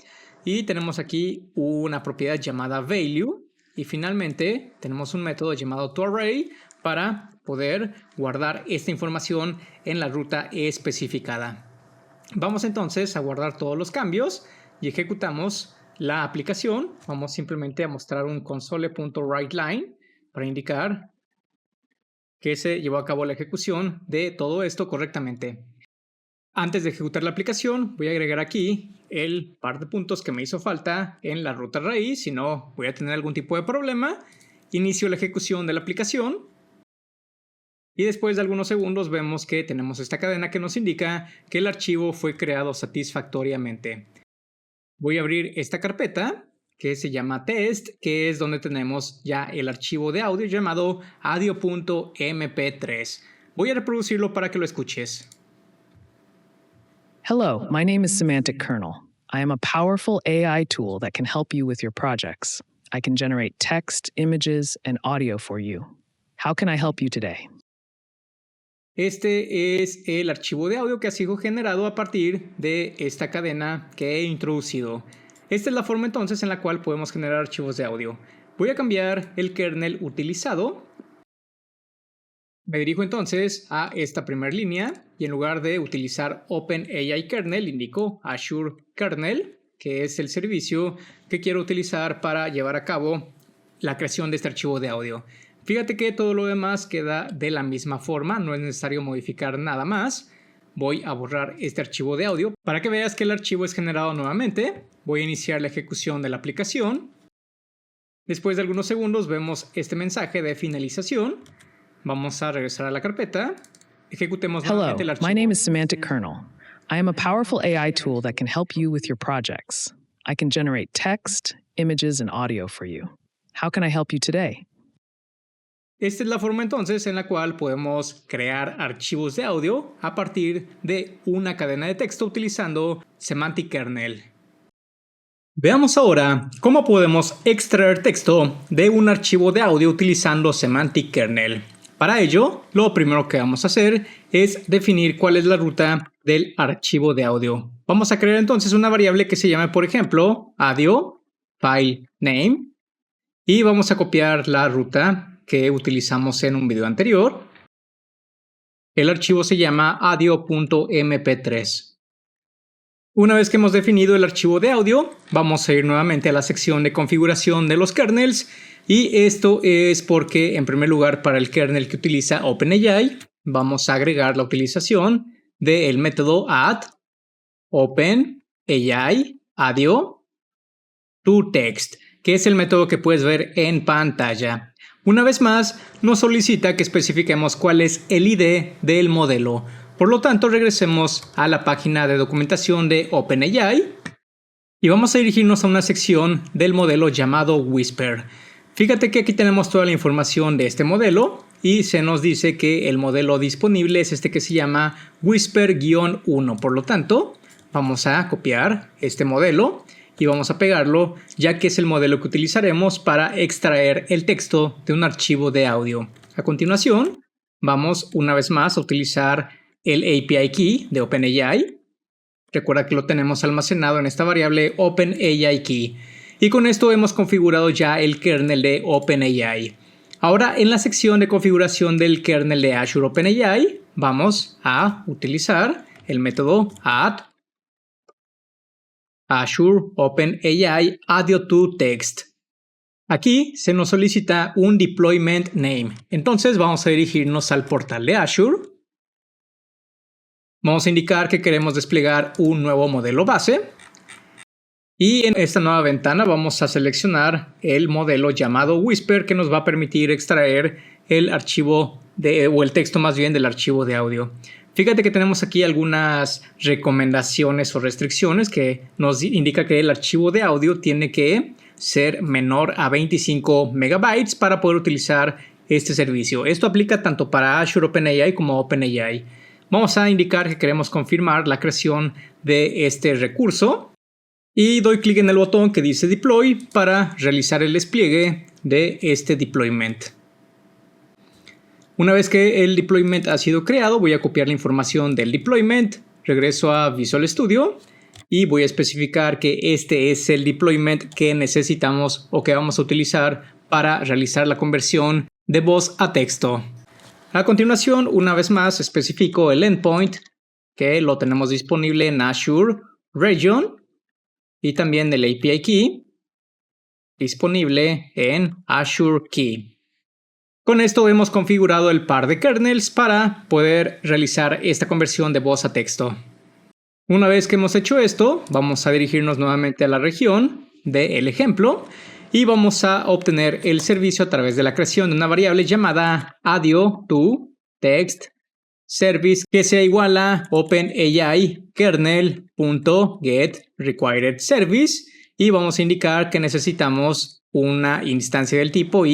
[SPEAKER 1] Y tenemos aquí una propiedad llamada value. Y finalmente tenemos un método llamado toArray para poder guardar esta información en la ruta especificada. Vamos entonces a guardar todos los cambios y ejecutamos la aplicación. Vamos simplemente a mostrar un console.writeLine para indicar que se llevó a cabo la ejecución de todo esto correctamente. Antes de ejecutar la aplicación, voy a agregar aquí el par de puntos que me hizo falta en la ruta raíz, si no voy a tener algún tipo de problema. Inicio la ejecución de la aplicación y después de algunos segundos vemos que tenemos esta cadena que nos indica que el archivo fue creado satisfactoriamente. Voy a abrir esta carpeta que se llama test, que es donde tenemos ya el archivo de audio llamado audio.mp3. Voy a reproducirlo para que lo escuches.
[SPEAKER 2] Hello, my name is Semantic Kernel. I am a powerful AI tool that can help you with your projects. I can generate text, images, and audio for you. How can I help you today?
[SPEAKER 1] Este es el archivo de audio que ha sido generado a partir de esta cadena que he introducido. Esta es la forma entonces en la cual podemos generar archivos de audio. Voy a cambiar el kernel utilizado. Me dirijo entonces a esta primera línea y en lugar de utilizar OpenAI Kernel, indico Azure Kernel, que es el servicio que quiero utilizar para llevar a cabo la creación de este archivo de audio. Fíjate que todo lo demás queda de la misma forma, no es necesario modificar nada más. Voy a borrar este archivo de audio para que veas que el archivo es generado nuevamente. Voy a iniciar la ejecución de la aplicación. Después de algunos segundos vemos este mensaje de finalización. Vamos a regresar a la carpeta. Ejecutemos nuevamente el archivo.
[SPEAKER 2] My name is Semantic Kernel. I am a powerful AI tool that can help you with your projects. I can generate text, images, and audio for you. How can I help you today?
[SPEAKER 1] Esta es la forma entonces en la cual podemos crear archivos de audio a partir de una cadena de texto utilizando Semantic Kernel. Veamos ahora cómo podemos extraer texto de un archivo de audio utilizando Semantic Kernel. Para ello, lo primero que vamos a hacer es definir cuál es la ruta del archivo de audio. Vamos a crear entonces una variable que se llame, por ejemplo, audio file name y vamos a copiar la ruta que utilizamos en un video anterior. El archivo se llama audio.mp3. Una vez que hemos definido el archivo de audio, vamos a ir nuevamente a la sección de configuración de los kernels. Y esto es porque, en primer lugar, para el kernel que utiliza OpenAI, vamos a agregar la utilización del método add OpenAI audio to text, que es el método que puedes ver en pantalla. Una vez más, nos solicita que especifiquemos cuál es el ID del modelo. Por lo tanto, regresemos a la página de documentación de OpenAI y vamos a dirigirnos a una sección del modelo llamado Whisper. Fíjate que aquí tenemos toda la información de este modelo y se nos dice que el modelo disponible es este que se llama Whisper-1. Por lo tanto, vamos a copiar este modelo y vamos a pegarlo, ya que es el modelo que utilizaremos para extraer el texto de un archivo de audio. A continuación, vamos una vez más a utilizar el API Key de OpenAI. Recuerda que lo tenemos almacenado en esta variable OpenAI Key. Y con esto hemos configurado ya el kernel de OpenAI. Ahora, en la sección de configuración del kernel de Azure OpenAI, vamos a utilizar el método add Azure OpenAI audio to text. Aquí se nos solicita un deployment name. Entonces vamos a dirigirnos al portal de Azure. Vamos a indicar que queremos desplegar un nuevo modelo base. Y en esta nueva ventana vamos a seleccionar el modelo llamado Whisper, que nos va a permitir extraer el archivo o el texto más bien del archivo de audio. Fíjate que tenemos aquí algunas recomendaciones o restricciones que nos indica que el archivo de audio tiene que ser menor a 25 megabytes para poder utilizar este servicio. Esto aplica tanto para Azure OpenAI como OpenAI. Vamos a indicar que queremos confirmar la creación de este recurso y doy clic en el botón que dice Deploy para realizar el despliegue de este deployment. Una vez que el deployment ha sido creado, voy a copiar la información del deployment, regreso a Visual Studio y voy a especificar que este es el deployment que necesitamos o que vamos a utilizar para realizar la conversión de voz a texto. A continuación, una vez más, especifico el endpoint que lo tenemos disponible en Azure Region y también el API Key disponible en Azure Key. Con esto hemos configurado el par de kernels para poder realizar esta conversión de voz a texto. Una vez que hemos hecho esto, vamos a dirigirnos nuevamente a la región del ejemplo y vamos a obtener el servicio a través de la creación de una variable llamada audio_to_text_service que sea igual a OpenAI kernel.getRequiredService y vamos a indicar que necesitamos una instancia del tipo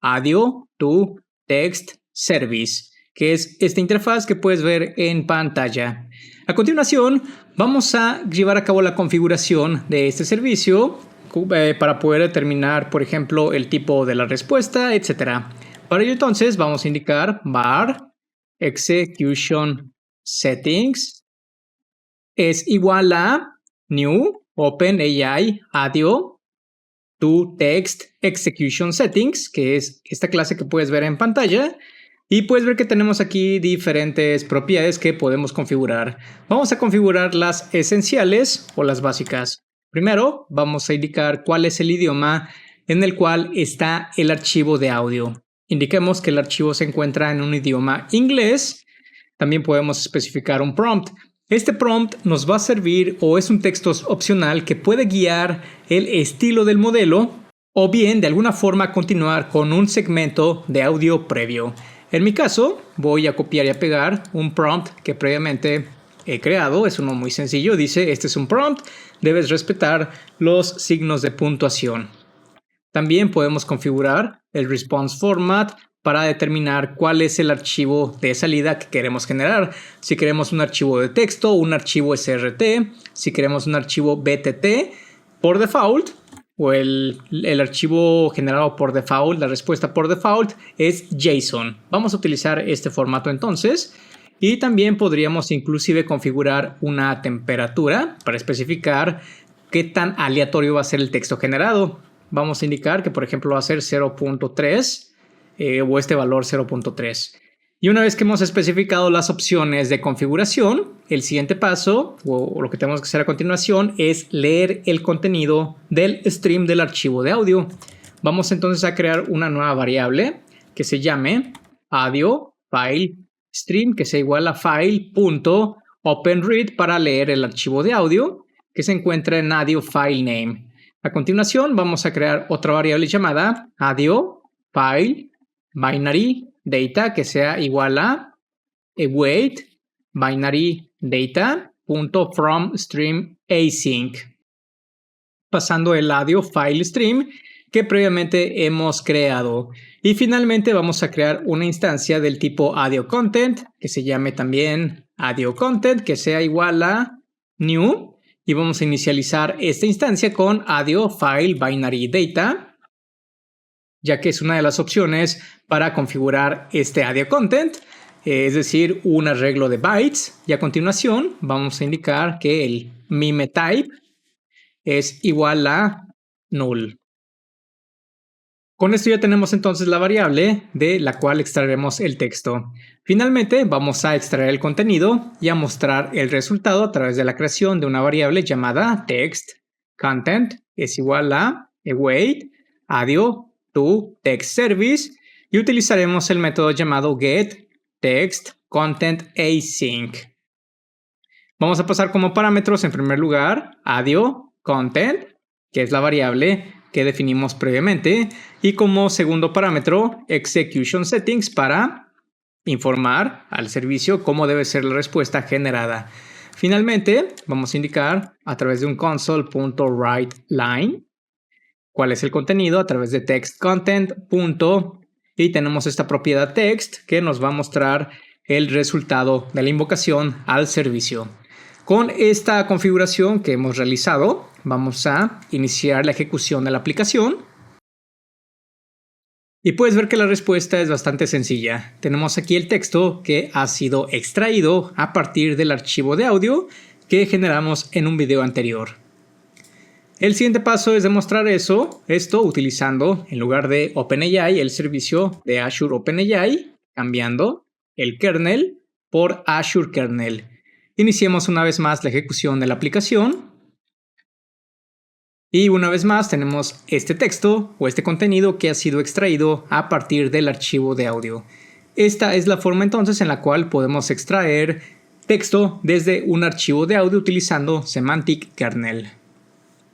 [SPEAKER 1] audio_to_text_service, que es esta interfaz que puedes ver en pantalla. A continuación, vamos a llevar a cabo la configuración de este servicio para poder determinar, por ejemplo, el tipo de la respuesta, etc. Para ello, entonces, vamos a indicar var execution settings es igual a new OpenAI audio to text execution settings, que es esta clase que puedes ver en pantalla. Y puedes ver que tenemos aquí diferentes propiedades que podemos configurar. Vamos a configurar las esenciales o las básicas. Primero, vamos a indicar cuál es el idioma en el cual está el archivo de audio. Indiquemos que el archivo se encuentra en un idioma inglés. También podemos especificar un prompt. Este prompt nos va a servir o es un texto opcional que puede guiar el estilo del modelo o bien de alguna forma continuar con un segmento de audio previo. En mi caso, voy a copiar y a pegar un prompt que previamente he creado. Es uno muy sencillo. Dice, este es un prompt, debes respetar los signos de puntuación. También podemos configurar el response format para determinar cuál es el archivo de salida que queremos generar. Si queremos un archivo de texto, un archivo SRT, si queremos un archivo BTT, por default, o el archivo generado por default, la respuesta por default es JSON. Vamos a utilizar este formato entonces y también podríamos inclusive configurar una temperatura para especificar qué tan aleatorio va a ser el texto generado. Vamos a indicar que por ejemplo va a ser 0.3 o este valor 0.3. Y una vez que hemos especificado las opciones de configuración, el siguiente paso o lo que tenemos que hacer a continuación es leer el contenido del stream del archivo de audio. Vamos entonces a crear una nueva variable que se llame audio file stream, que sea igual a file.openread para leer el archivo de audio que se encuentra en audio file name. A continuación vamos a crear otra variable llamada audio file binary data que sea igual a await binary data.from stream async, pasando el audio file stream que previamente hemos creado. Y finalmente vamos a crear una instancia del tipo audio content que se llame también audio content que sea igual a new y vamos a inicializar esta instancia con audio file binary data, ya que es una de las opciones para configurar este audio content, es decir, un arreglo de bytes. Y a continuación vamos a indicar que el mime type es igual a null. Con esto ya tenemos entonces la variable de la cual extraeremos el texto. Finalmente vamos a extraer el contenido y a mostrar el resultado a través de la creación de una variable llamada text content es igual a await audio to text service y utilizaremos el método llamado get text content async. Vamos a pasar como parámetros en primer lugar audio content, que es la variable que definimos previamente, y como segundo parámetro, execution settings para informar al servicio cómo debe ser la respuesta generada. Finalmente, vamos a indicar a través de un console.writeLine cuál es el contenido a través de textContent. Y tenemos esta propiedad text que nos va a mostrar el resultado de la invocación al servicio. Con esta configuración que hemos realizado, vamos a iniciar la ejecución de la aplicación. Y puedes ver que la respuesta es bastante sencilla. Tenemos aquí el texto que ha sido extraído a partir del archivo de audio que generamos en un video anterior. El siguiente paso es demostrar esto utilizando, en lugar de OpenAI, el servicio de Azure OpenAI, cambiando el kernel por Azure Kernel. Iniciemos una vez más la ejecución de la aplicación. Y una vez más tenemos este texto o este contenido que ha sido extraído a partir del archivo de audio. Esta es la forma entonces en la cual podemos extraer texto desde un archivo de audio utilizando Semantic Kernel.